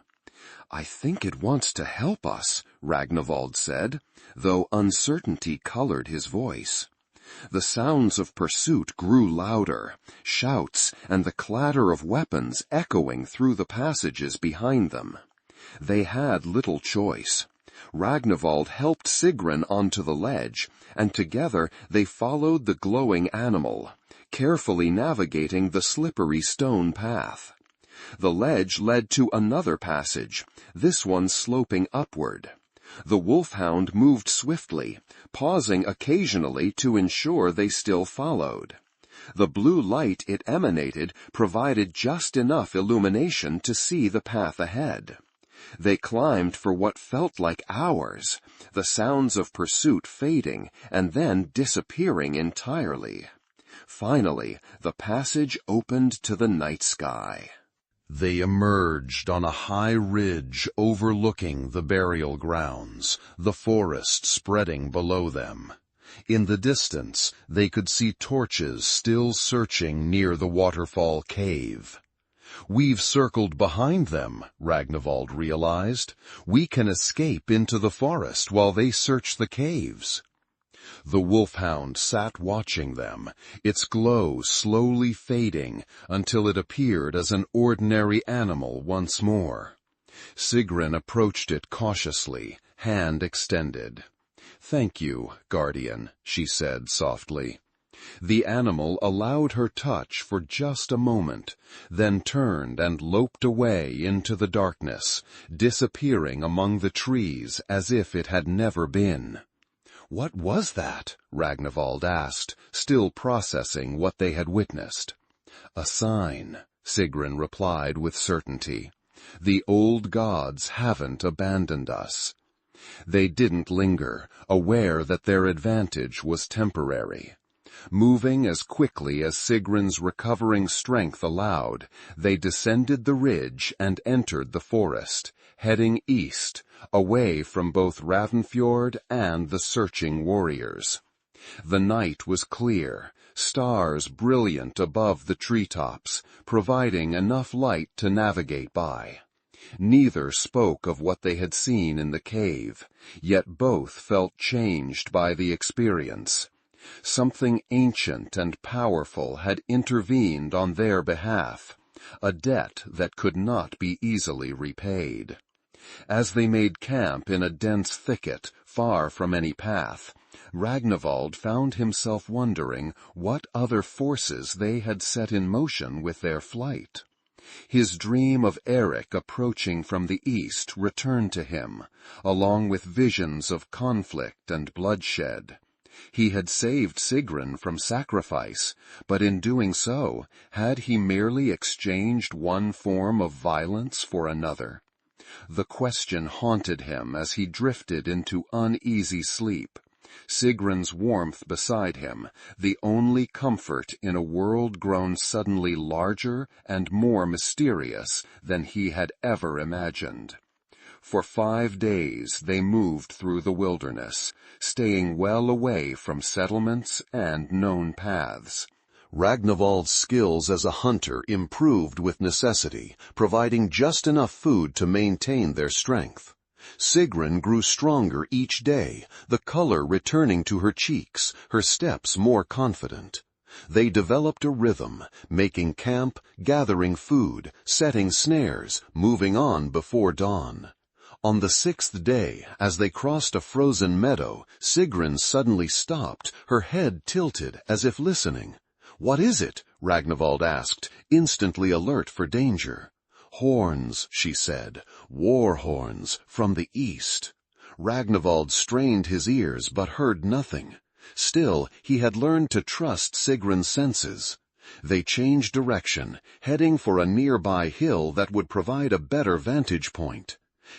"I think it wants to help us," Ragnvald said, though uncertainty colored his voice. The sounds of pursuit grew louder, shouts and the clatter of weapons echoing through the passages behind them. They had little choice. Ragnvald helped Sigrun onto the ledge, and together they followed the glowing animal, carefully navigating the slippery stone path. The ledge led to another passage, this one sloping upward. The wolfhound moved swiftly, pausing occasionally to ensure they still followed. The blue light it emanated provided just enough illumination to see the path ahead. They climbed for what felt like hours, the sounds of pursuit fading and then disappearing entirely. Finally, the passage opened to the night sky. They emerged on a high ridge overlooking the burial grounds, the forest spreading below them. In the distance, they could see torches still searching near the waterfall cave. "We've circled behind them," Ragnvald realized. "We can escape into the forest while they search the caves." The wolfhound sat watching them, its glow slowly fading until it appeared as an ordinary animal once more. Sigrun approached it cautiously, hand extended. "Thank you, guardian," she said softly. The animal allowed her touch for just a moment, then turned and loped away into the darkness, disappearing among the trees as if it had never been. "What was that?" Ragnvald asked, still processing what they had witnessed. "A sign," Sigrun replied with certainty. "The old gods haven't abandoned us." They didn't linger, aware that their advantage was temporary. Moving as quickly as Sigrun's recovering strength allowed, they descended the ridge and entered the forest, heading east, away from both Ravnfjord and the searching warriors. The night was clear, stars brilliant above the treetops, providing enough light to navigate by. Neither spoke of what they had seen in the cave, yet both felt changed by the experience. Something ancient and powerful had intervened on their behalf, a debt that could not be easily repaid. As they made camp in a dense thicket, far from any path, Ragnvald found himself wondering what other forces they had set in motion with their flight. His dream of Erik approaching from the east returned to him, along with visions of conflict and bloodshed. He had saved Sigrun from sacrifice, but in doing so, had he merely exchanged one form of violence for another? The question haunted him as he drifted into uneasy sleep, Sigrun's warmth beside him, the only comfort in a world grown suddenly larger and more mysterious than he had ever imagined. For 5 days they moved through the wilderness, staying well away from settlements and known paths. Ragnvald's skills as a hunter improved with necessity, providing just enough food to maintain their strength. Sigrun grew stronger each day, the color returning to her cheeks, her steps more confident. They developed a rhythm, making camp, gathering food, setting snares, moving on before dawn. On the 6th day, as they crossed a frozen meadow, Sigrun suddenly stopped, her head tilted as if listening. "What is it?" Ragnvald asked, instantly alert for danger. "Horns," she said, "war horns from the east." Ragnvald strained his ears but heard nothing. Still, he had learned to trust Sigrun's senses. They changed direction, heading for a nearby hill that would provide a better vantage point.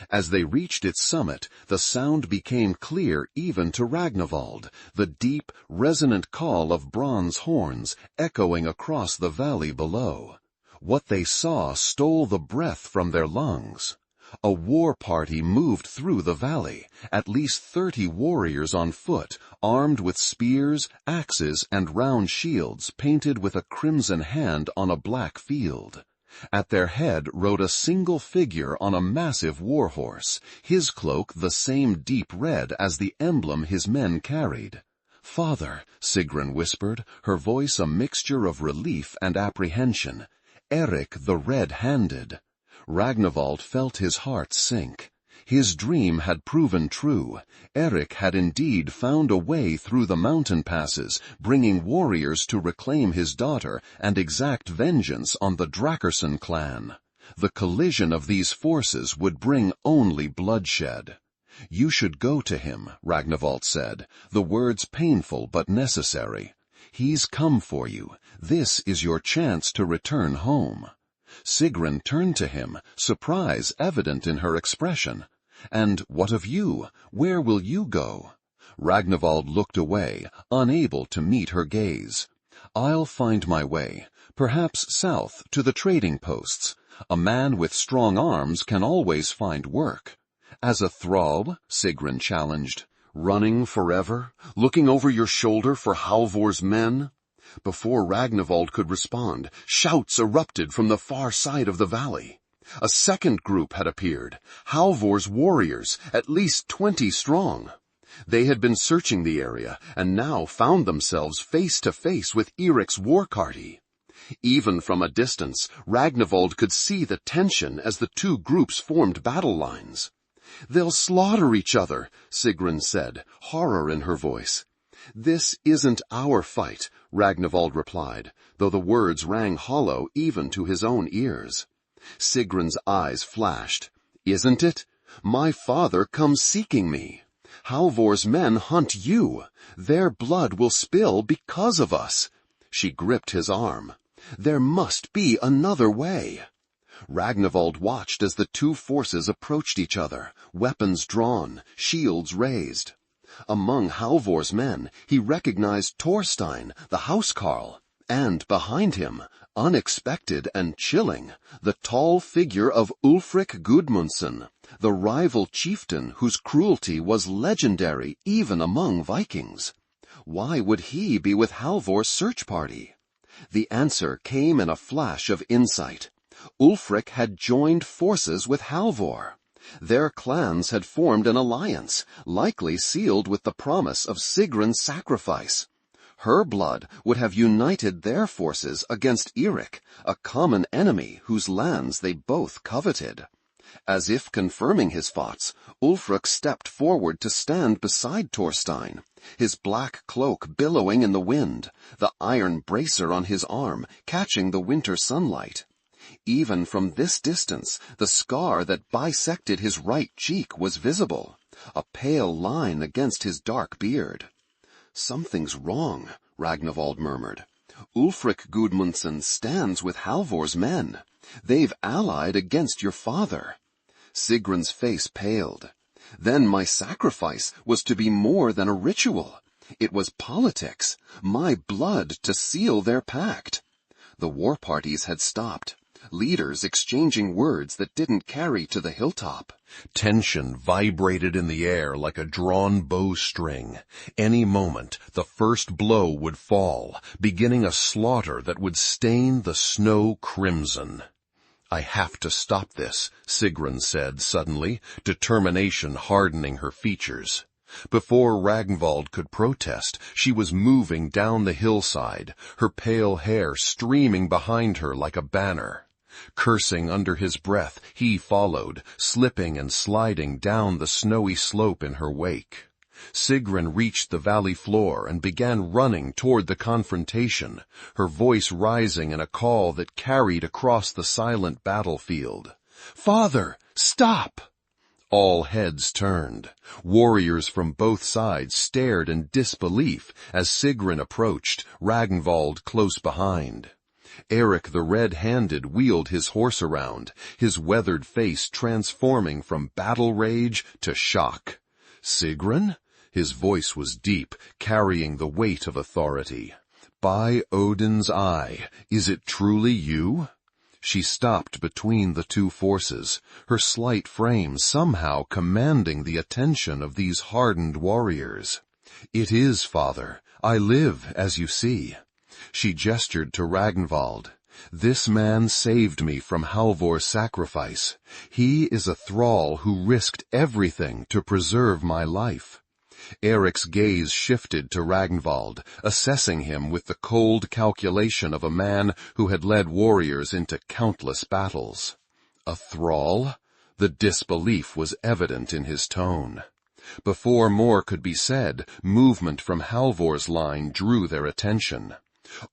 As they reached its summit, the sound became clear even to Ragnvald, the deep, resonant call of bronze horns echoing across the valley below. What they saw stole the breath from their lungs. A war party moved through the valley, at least 30 warriors on foot, armed with spears, axes, and round shields painted with a crimson hand on a black field. At their head rode a single figure on a massive war-horse, his cloak the same deep red as the emblem his men carried. "Father," Sigrun whispered, her voice a mixture of relief and apprehension. "Erik the Red-Handed." Ragnvald felt his heart sink. His dream had proven true. Erik had indeed found a way through the mountain passes, bringing warriors to reclaim his daughter and exact vengeance on the Drakersson clan. The collision of these forces would bring only bloodshed. "You should go to him," Ragnvald said, the words painful but necessary. "He's come for you. This is your chance to return home." Sigrun turned to him, surprise evident in her expression. "And what of you? Where will you go?" Ragnvald looked away, unable to meet her gaze. "I'll find my way, perhaps south to the trading posts. A man with strong arms can always find work." "As a thrall?" Sigrun challenged. "Running forever, looking over your shoulder for Halvor's men?" Before Ragnvald could respond, shouts erupted from the far side of the valley. A second group had appeared, Halvor's warriors, at least 20 strong. They had been searching the area, and now found themselves face to face with Erik's war-party. Even from a distance, Ragnvald could see the tension as the two groups formed battle lines. "They'll slaughter each other," Sigrun said, horror in her voice. "This isn't our fight," Ragnvald replied, though the words rang hollow even to his own ears. Sigrun's eyes flashed. "Isn't it? My father comes seeking me. Halvor's men hunt you. Their blood will spill because of us." She gripped his arm. "There must be another way." Ragnvald watched as the two forces approached each other, weapons drawn, shields raised. Among Halvor's men, he recognized Thorstein, the housecarl, and behind him, unexpected and chilling, the tall figure of Ulfric Gudmundsson, the rival chieftain whose cruelty was legendary even among Vikings. Why would he be with Halvor's search party? The answer came in a flash of insight. Ulfric had joined forces with Halvor. Their clans had formed an alliance, likely sealed with the promise of Sigrun's sacrifice. Her blood would have united their forces against Eirik, a common enemy whose lands they both coveted. As if confirming his thoughts, Ulfric stepped forward to stand beside Thorstein, his black cloak billowing in the wind, the iron bracer on his arm catching the winter sunlight. Even from this distance, the scar that bisected his right cheek was visible, a pale line against his dark beard. "Something's wrong," Ragnvald murmured. "Ulfric Gudmundsson stands with Halvor's men. They've allied against your father." Sigrun's face paled. Then my sacrifice was to be more than a ritual. It was politics, my blood to seal their pact. The war parties had stopped, leaders exchanging words that didn't carry to the hilltop. Tension vibrated in the air like a drawn bowstring. Any moment, the first blow would fall, beginning a slaughter that would stain the snow crimson. "I have to stop this," Sigrun said suddenly, determination hardening her features. Before Ragnvald could protest, she was moving down the hillside, her pale hair streaming behind her like a banner. Cursing under his breath, he followed, slipping and sliding down the snowy slope in her wake. Sigrun reached the valley floor and began running toward the confrontation, her voice rising in a call that carried across the silent battlefield. "Father, stop!" All heads turned. Warriors from both sides stared in disbelief as Sigrun approached, Ragnvald close behind. Eirik the Red-Handed wheeled his horse around, his weathered face transforming from battle rage to shock. "Sigrun?" His voice was deep, carrying the weight of authority. "By Odin's eye, is it truly you?" She stopped between the two forces, her slight frame somehow commanding the attention of these hardened warriors. "It is, father. I live, as you see." She gestured to Ragnvald. "This man saved me from Halvor's sacrifice. He is a thrall who risked everything to preserve my life." Eric's gaze shifted to Ragnvald, assessing him with the cold calculation of a man who had led warriors into countless battles. A thrall? The disbelief was evident in his tone. Before more could be said, movement from Halvor's line drew their attention.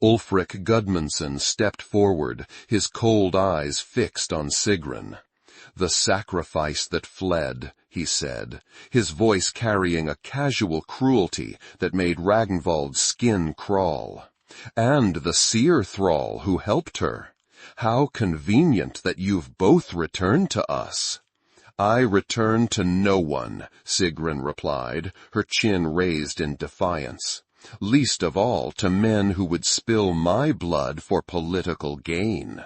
Ulfric Gudmundsson stepped forward, his cold eyes fixed on Sigrun. "The sacrifice that fled," he said, his voice carrying a casual cruelty that made Ragnvald's skin crawl. "And the seer thrall who helped her. How convenient that you've both returned to us." "I return to no one," Sigrun replied, her chin raised in defiance. "Least of all to men who would spill my blood for political gain."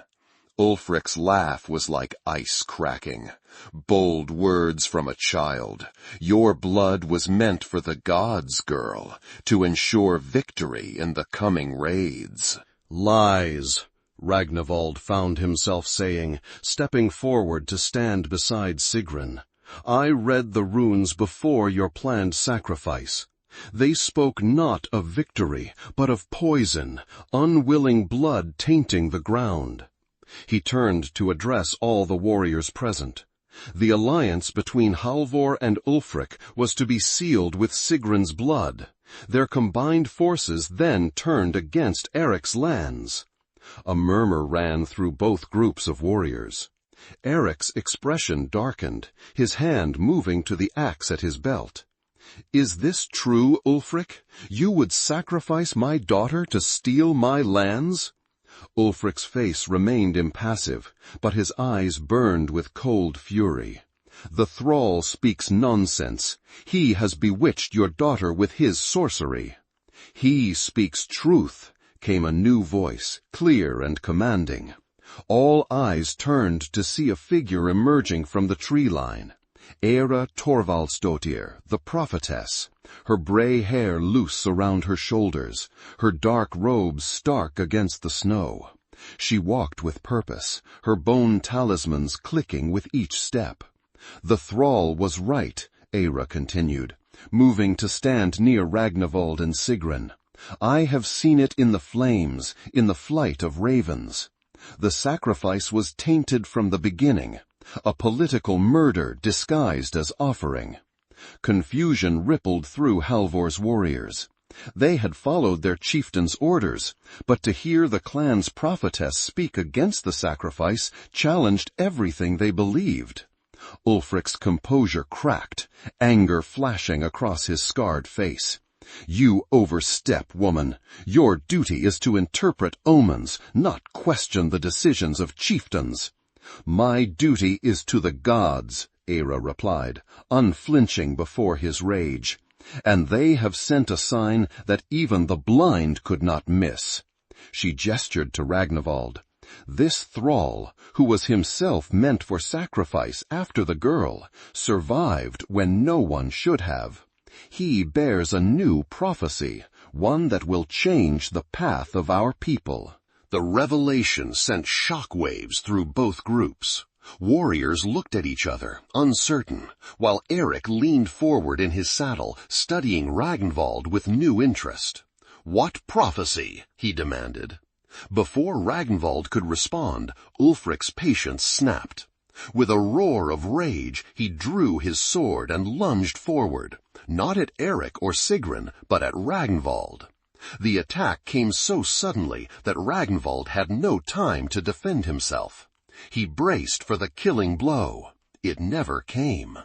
Ulfric's laugh was like ice cracking. "Bold words from a child. Your blood was meant for the gods, girl, to ensure victory in the coming raids." "Lies," Ragnvald found himself saying, stepping forward to stand beside Sigrun. "I read the runes before your planned sacrifice. They spoke not of victory, but of poison, unwilling blood tainting the ground." He turned to address all the warriors present. The alliance between Halvor and Ulfric was to be sealed with Sigrun's blood. Their combined forces then turned against Eric's lands. A murmur ran through both groups of warriors. Eric's expression darkened, his hand moving to the axe at his belt. "Is this true, Ulfric? You would sacrifice my daughter to steal my lands?" Ulfric's face remained impassive, but his eyes burned with cold fury. The thrall speaks nonsense. He has bewitched your daughter with his sorcery. He speaks truth, came a new voice, clear and commanding. All eyes turned to see a figure emerging from the tree line. Eira Thorvaldsdottir, the prophetess, her bray hair loose around her shoulders, her dark robes stark against the snow. She walked with purpose, her bone talismans clicking with each step. The thrall was right, Eira continued, moving to stand near Ragnvald and Sigrun. I have seen it in the flames, in the flight of ravens. The sacrifice was tainted from the beginning, a political murder disguised as offering. Confusion rippled through Halvor's warriors. They had followed their chieftain's orders, but to hear the clan's prophetess speak against the sacrifice challenged everything they believed. Ulfric's composure cracked, anger flashing across his scarred face. You overstep, woman. Your duty is to interpret omens, not question the decisions of chieftains. My duty is to the gods, Eira replied, unflinching before his rage. And they have sent a sign that even the blind could not miss. She gestured to Ragnvald. This thrall, who was himself meant for sacrifice after the girl, survived when no one should have. He bears a new prophecy, one that will change the path of our people. The revelation sent shockwaves through both groups. Warriors looked at each other, uncertain, while Eric leaned forward in his saddle, studying Ragnvald with new interest. "What prophecy?" he demanded. Before Ragnvald could respond, Ulfric's patience snapped. With a roar of rage, he drew his sword and lunged forward, not at Eric or Sigrun, but at Ragnvald. The attack came so suddenly that Ragnvald had no time to defend himself. He braced for the killing blow. It never came.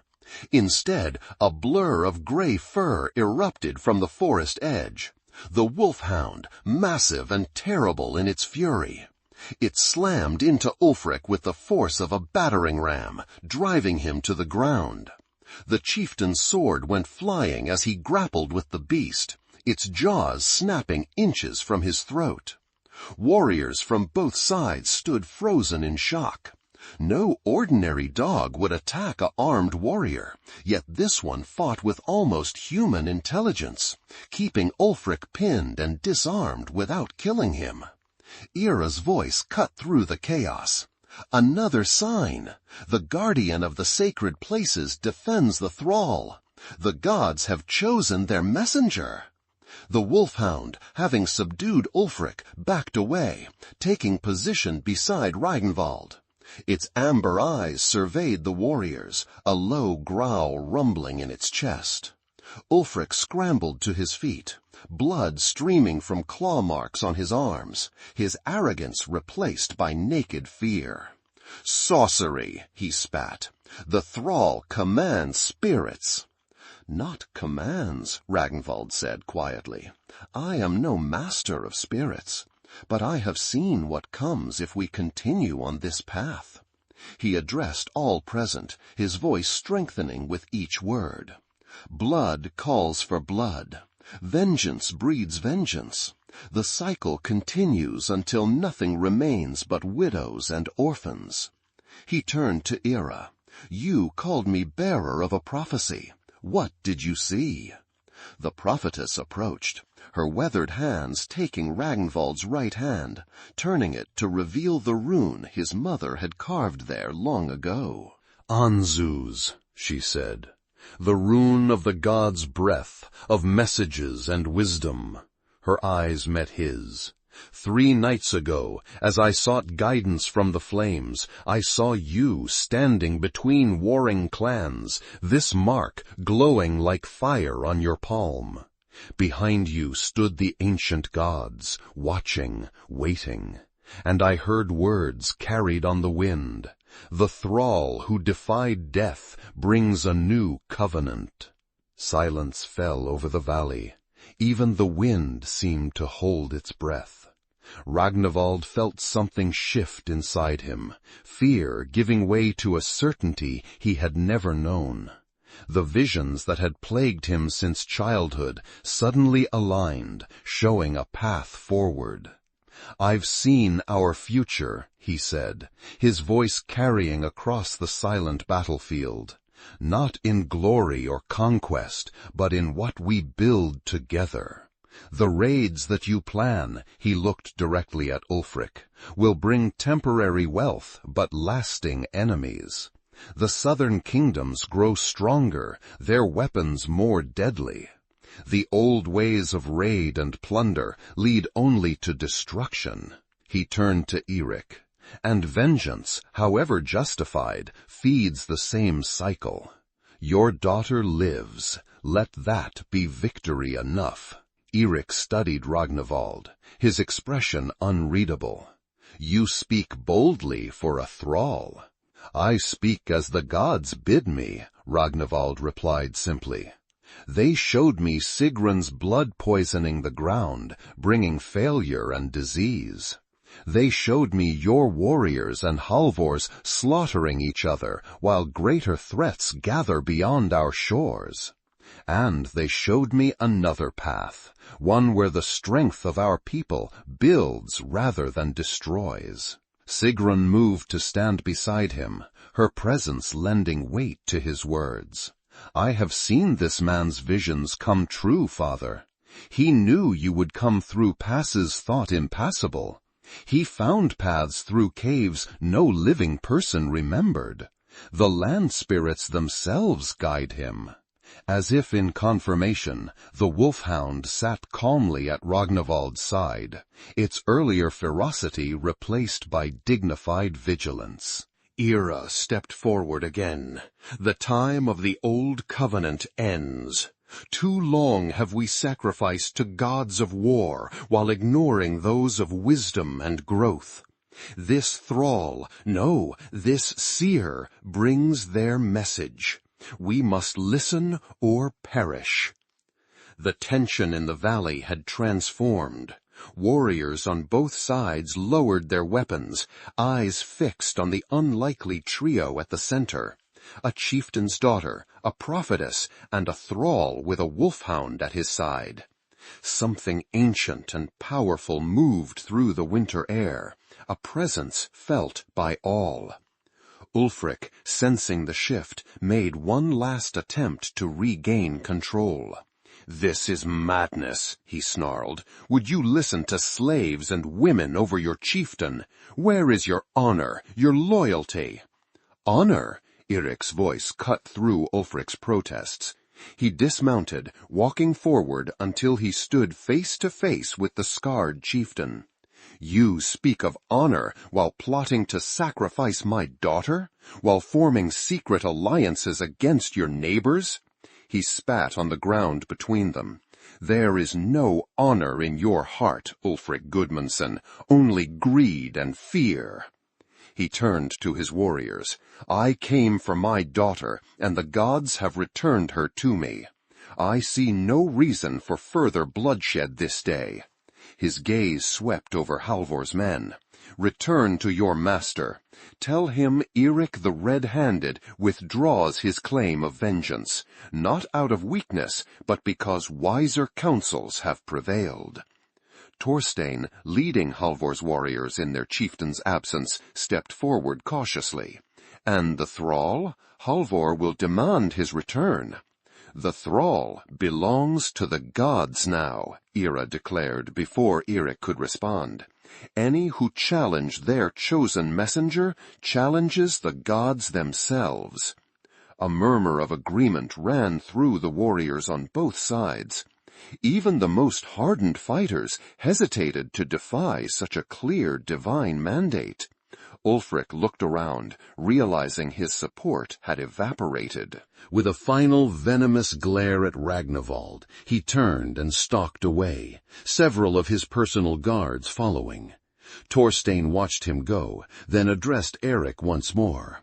Instead, a blur of gray fur erupted from the forest edge. The wolfhound, massive and terrible in its fury. It slammed into Ulfric with the force of a battering ram, driving him to the ground. The chieftain's sword went flying as he grappled with the beast, its jaws snapping inches from his throat. Warriors from both sides stood frozen in shock. No ordinary dog would attack an armed warrior, yet this one fought with almost human intelligence, keeping Ulfric pinned and disarmed without killing him. Eira's voice cut through the chaos. Another sign. The guardian of the sacred places defends the thrall. The gods have chosen their messenger. The wolfhound, having subdued Ulfric, backed away, taking position beside Ragnvald. Its amber eyes surveyed the warriors, a low growl rumbling in its chest. Ulfric scrambled to his feet, blood streaming from claw marks on his arms, his arrogance replaced by naked fear. "Sorcery," he spat. "The thrall commands spirits." "Not commands," Ragnvald said quietly. "I am no master of spirits, but I have seen what comes if we continue on this path." He addressed all present, his voice strengthening with each word. "Blood calls for blood. Vengeance breeds vengeance. The cycle continues until nothing remains but widows and orphans." He turned to Eira. "You called me bearer of a prophecy. What did you see?" The prophetess approached, her weathered hands taking Ragnvald's right hand, turning it to reveal the rune his mother had carved there long ago. "Anzus," she said, "the rune of the god's breath, of messages and wisdom." Her eyes met his. "3 nights ago, as I sought guidance from the flames, I saw you standing between warring clans, this mark glowing like fire on your palm. Behind you stood the ancient gods, watching, waiting, and I heard words carried on the wind. The thrall who defied death brings a new covenant." Silence fell over the valley. Even the wind seemed to hold its breath. Ragnvald felt something shift inside him, fear giving way to a certainty he had never known. The visions that had plagued him since childhood suddenly aligned, showing a path forward. "I've seen our future," he said, his voice carrying across the silent battlefield. "Not in glory or conquest, but in what we build together. The raids that you plan," he looked directly at Ulfric, "will bring temporary wealth but lasting enemies. The southern kingdoms grow stronger, their weapons more deadly. The old ways of raid and plunder lead only to destruction." He turned to Eirik. "And vengeance, however justified, feeds the same cycle. Your daughter lives. Let that be victory enough." Eirik studied Ragnvald, his expression unreadable. "You speak boldly for a thrall." "I speak as the gods bid me," Ragnvald replied simply. "They showed me Sigrun's blood poisoning the ground, bringing failure and disease. They showed me your warriors and Halvor's slaughtering each other, while greater threats gather beyond our shores. And they showed me another path, one where the strength of our people builds rather than destroys." Sigrun moved to stand beside him, her presence lending weight to his words. "I have seen this man's visions come true, father. He knew you would come through passes thought impassable. He found paths through caves no living person remembered. The land spirits themselves guide him." As if in confirmation, the wolfhound sat calmly at Ragnvald's side, its earlier ferocity replaced by dignified vigilance. Ira stepped forward again. "The time of the old covenant ends. Too long have we sacrificed to gods of war while ignoring those of wisdom and growth. This thrall, no, this seer, brings their message. We must listen or perish." The tension in the valley had transformed. Warriors on both sides lowered their weapons, eyes fixed on the unlikely trio at the center. A chieftain's daughter, a prophetess, and a thrall with a wolfhound at his side. Something ancient and powerful moved through the winter air, a presence felt by all. Ulfric, sensing the shift, made one last attempt to regain control. "This is madness," he snarled. "Would you listen to slaves and women over your chieftain? Where is your honor, your loyalty?" "Honor?" Eirik's voice cut through Ulfric's protests. He dismounted, walking forward until he stood face to face with the scarred chieftain. "You speak of honor while plotting to sacrifice my daughter? While forming secret alliances against your neighbors?" He spat on the ground between them. "There is no honor in your heart, Ulfric Gudmundsson, only greed and fear." He turned to his warriors. "I came for my daughter, and the gods have returned her to me. I see no reason for further bloodshed this day." His gaze swept over Halvor's men. "Return to your master. Tell him Eirik the Red-Handed withdraws his claim of vengeance, not out of weakness, but because wiser counsels have prevailed." Thorstein, leading Halvor's warriors in their chieftain's absence, stepped forward cautiously. "And the thrall? Halvor will demand his return." "The thrall belongs to the gods now," Ira declared before Eirik could respond. "Any who challenge their chosen messenger challenges the gods themselves." A murmur of agreement ran through the warriors on both sides. Even the most hardened fighters hesitated to defy such a clear divine mandate. Ulfric looked around, realizing his support had evaporated. With a final venomous glare at Ragnvald, he turned and stalked away, several of his personal guards following. Thorstein watched him go, then addressed Eirik once more.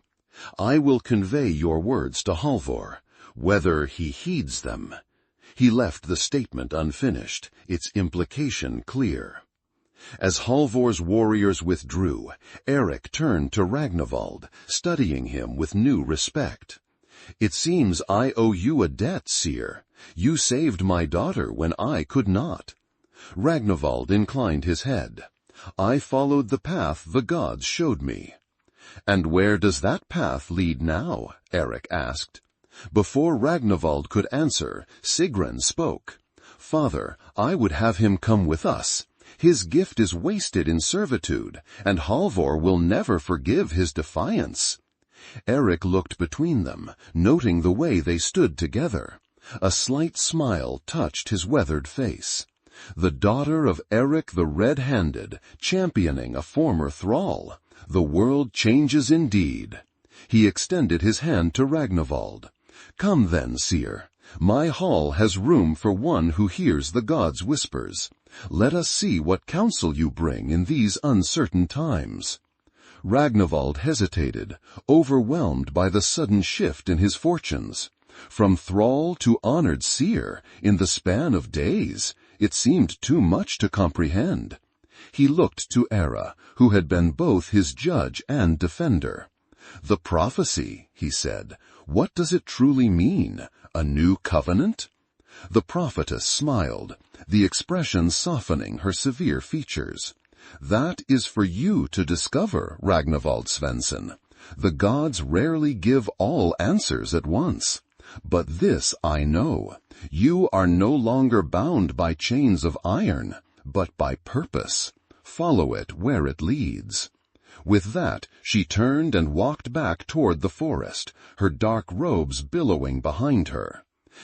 "I will convey your words to Halvor, whether he heeds them." He left the statement unfinished, its implication clear. As Halvor's warriors withdrew, Erik turned to Ragnvald, studying him with new respect. "It seems I owe you a debt, seer. You saved my daughter when I could not." Ragnvald inclined his head. "I followed the path the gods showed me." "And where does that path lead now?" Erik asked. Before Ragnvald could answer, Sigrun spoke. "Father, I would have him come with us. His gift is wasted in servitude, and Halvor will never forgive his defiance." Erik looked between them, noting the way they stood together. A slight smile touched his weathered face. The daughter of Erik the Red-Handed, championing a former thrall. The world changes indeed. He extended his hand to Ragnvald. "Come then, seer. My hall has room for one who hears the gods' whispers. Let us see what counsel you bring in these uncertain times." Ragnvald hesitated, overwhelmed by the sudden shift in his fortunes. From thrall to honored seer, in the span of days, it seemed too much to comprehend. He looked to Era, who had been both his judge and defender. "The prophecy," he said, "what does it truly mean? A new covenant?" The prophetess smiled, the expression softening her severe features. "That is for you to discover, Ragnvald Svensson. The gods rarely give all answers at once. But this I know. You are no longer bound by chains of iron, but by purpose. Follow it where it leads." With that, she turned and walked back toward the forest, her dark robes billowing behind her.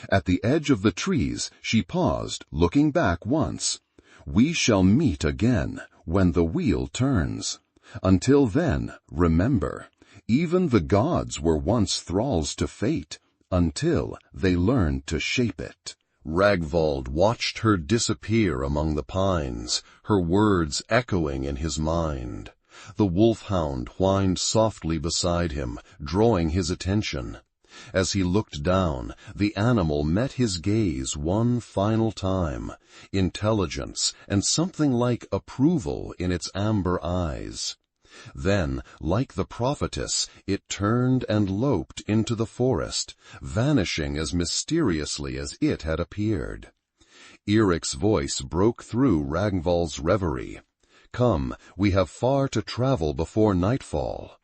At the edge of the trees, she paused, looking back once. "We shall meet again, when the wheel turns. Until then, remember, even the gods were once thralls to fate, until they learned to shape it." Ragnvald watched her disappear among the pines, her words echoing in his mind. The wolfhound whined softly beside him, drawing his attention. As he looked down, the animal met his gaze one final time, intelligence and something like approval in its amber eyes. Then, like the prophetess, it turned and loped into the forest, vanishing as mysteriously as it had appeared. Erik's voice broke through Ragnvald's reverie. "Come, we have far to travel before nightfall."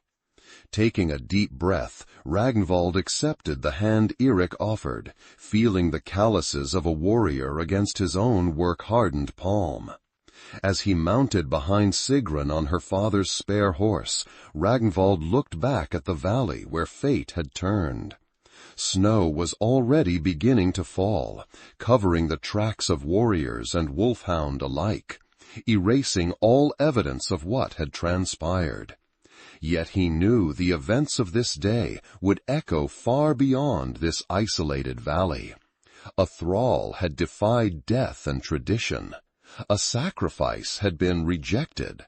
Taking a deep breath, Ragnvald accepted the hand Erik offered, feeling the calluses of a warrior against his own work-hardened palm. As he mounted behind Sigrun on her father's spare horse, Ragnvald looked back at the valley where fate had turned. Snow was already beginning to fall, covering the tracks of warriors and wolfhound alike, erasing all evidence of what had transpired. Yet he knew the events of this day would echo far beyond this isolated valley. A thrall had defied death and tradition. A sacrifice had been rejected.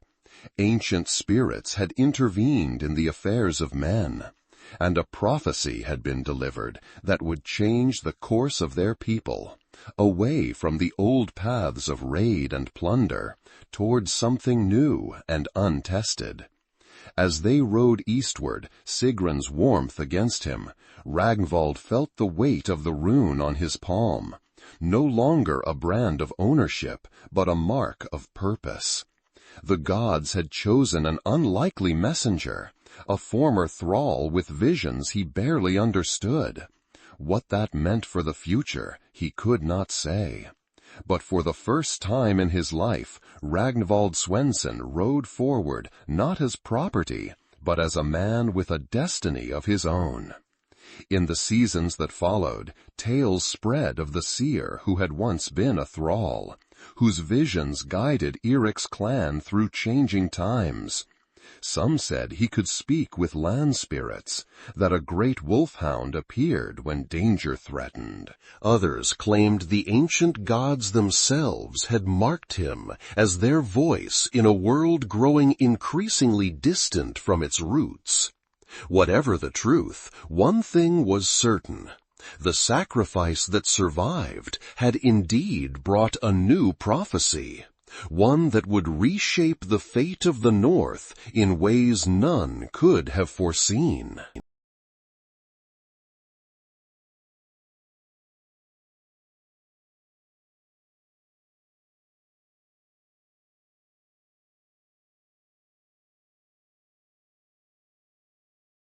Ancient spirits had intervened in the affairs of men, and a prophecy had been delivered that would change the course of their people, away from the old paths of raid and plunder, towards something new and untested. As they rode eastward, Sigrun's warmth against him, Ragnvald felt the weight of the rune on his palm. No longer a brand of ownership, but a mark of purpose. The gods had chosen an unlikely messenger, a former thrall with visions he barely understood. What that meant for the future, he could not say. But for the first time in his life, Ragnvald Svensson rode forward not as property, but as a man with a destiny of his own. In the seasons that followed, tales spread of the seer who had once been a thrall, whose visions guided Erik's clan through changing times. Some said he could speak with land spirits, that a great wolfhound appeared when danger threatened. Others claimed the ancient gods themselves had marked him as their voice in a world growing increasingly distant from its roots. Whatever the truth, one thing was certain. The sacrifice that survived had indeed brought a new prophecy, one that would reshape the fate of the North in ways none could have foreseen.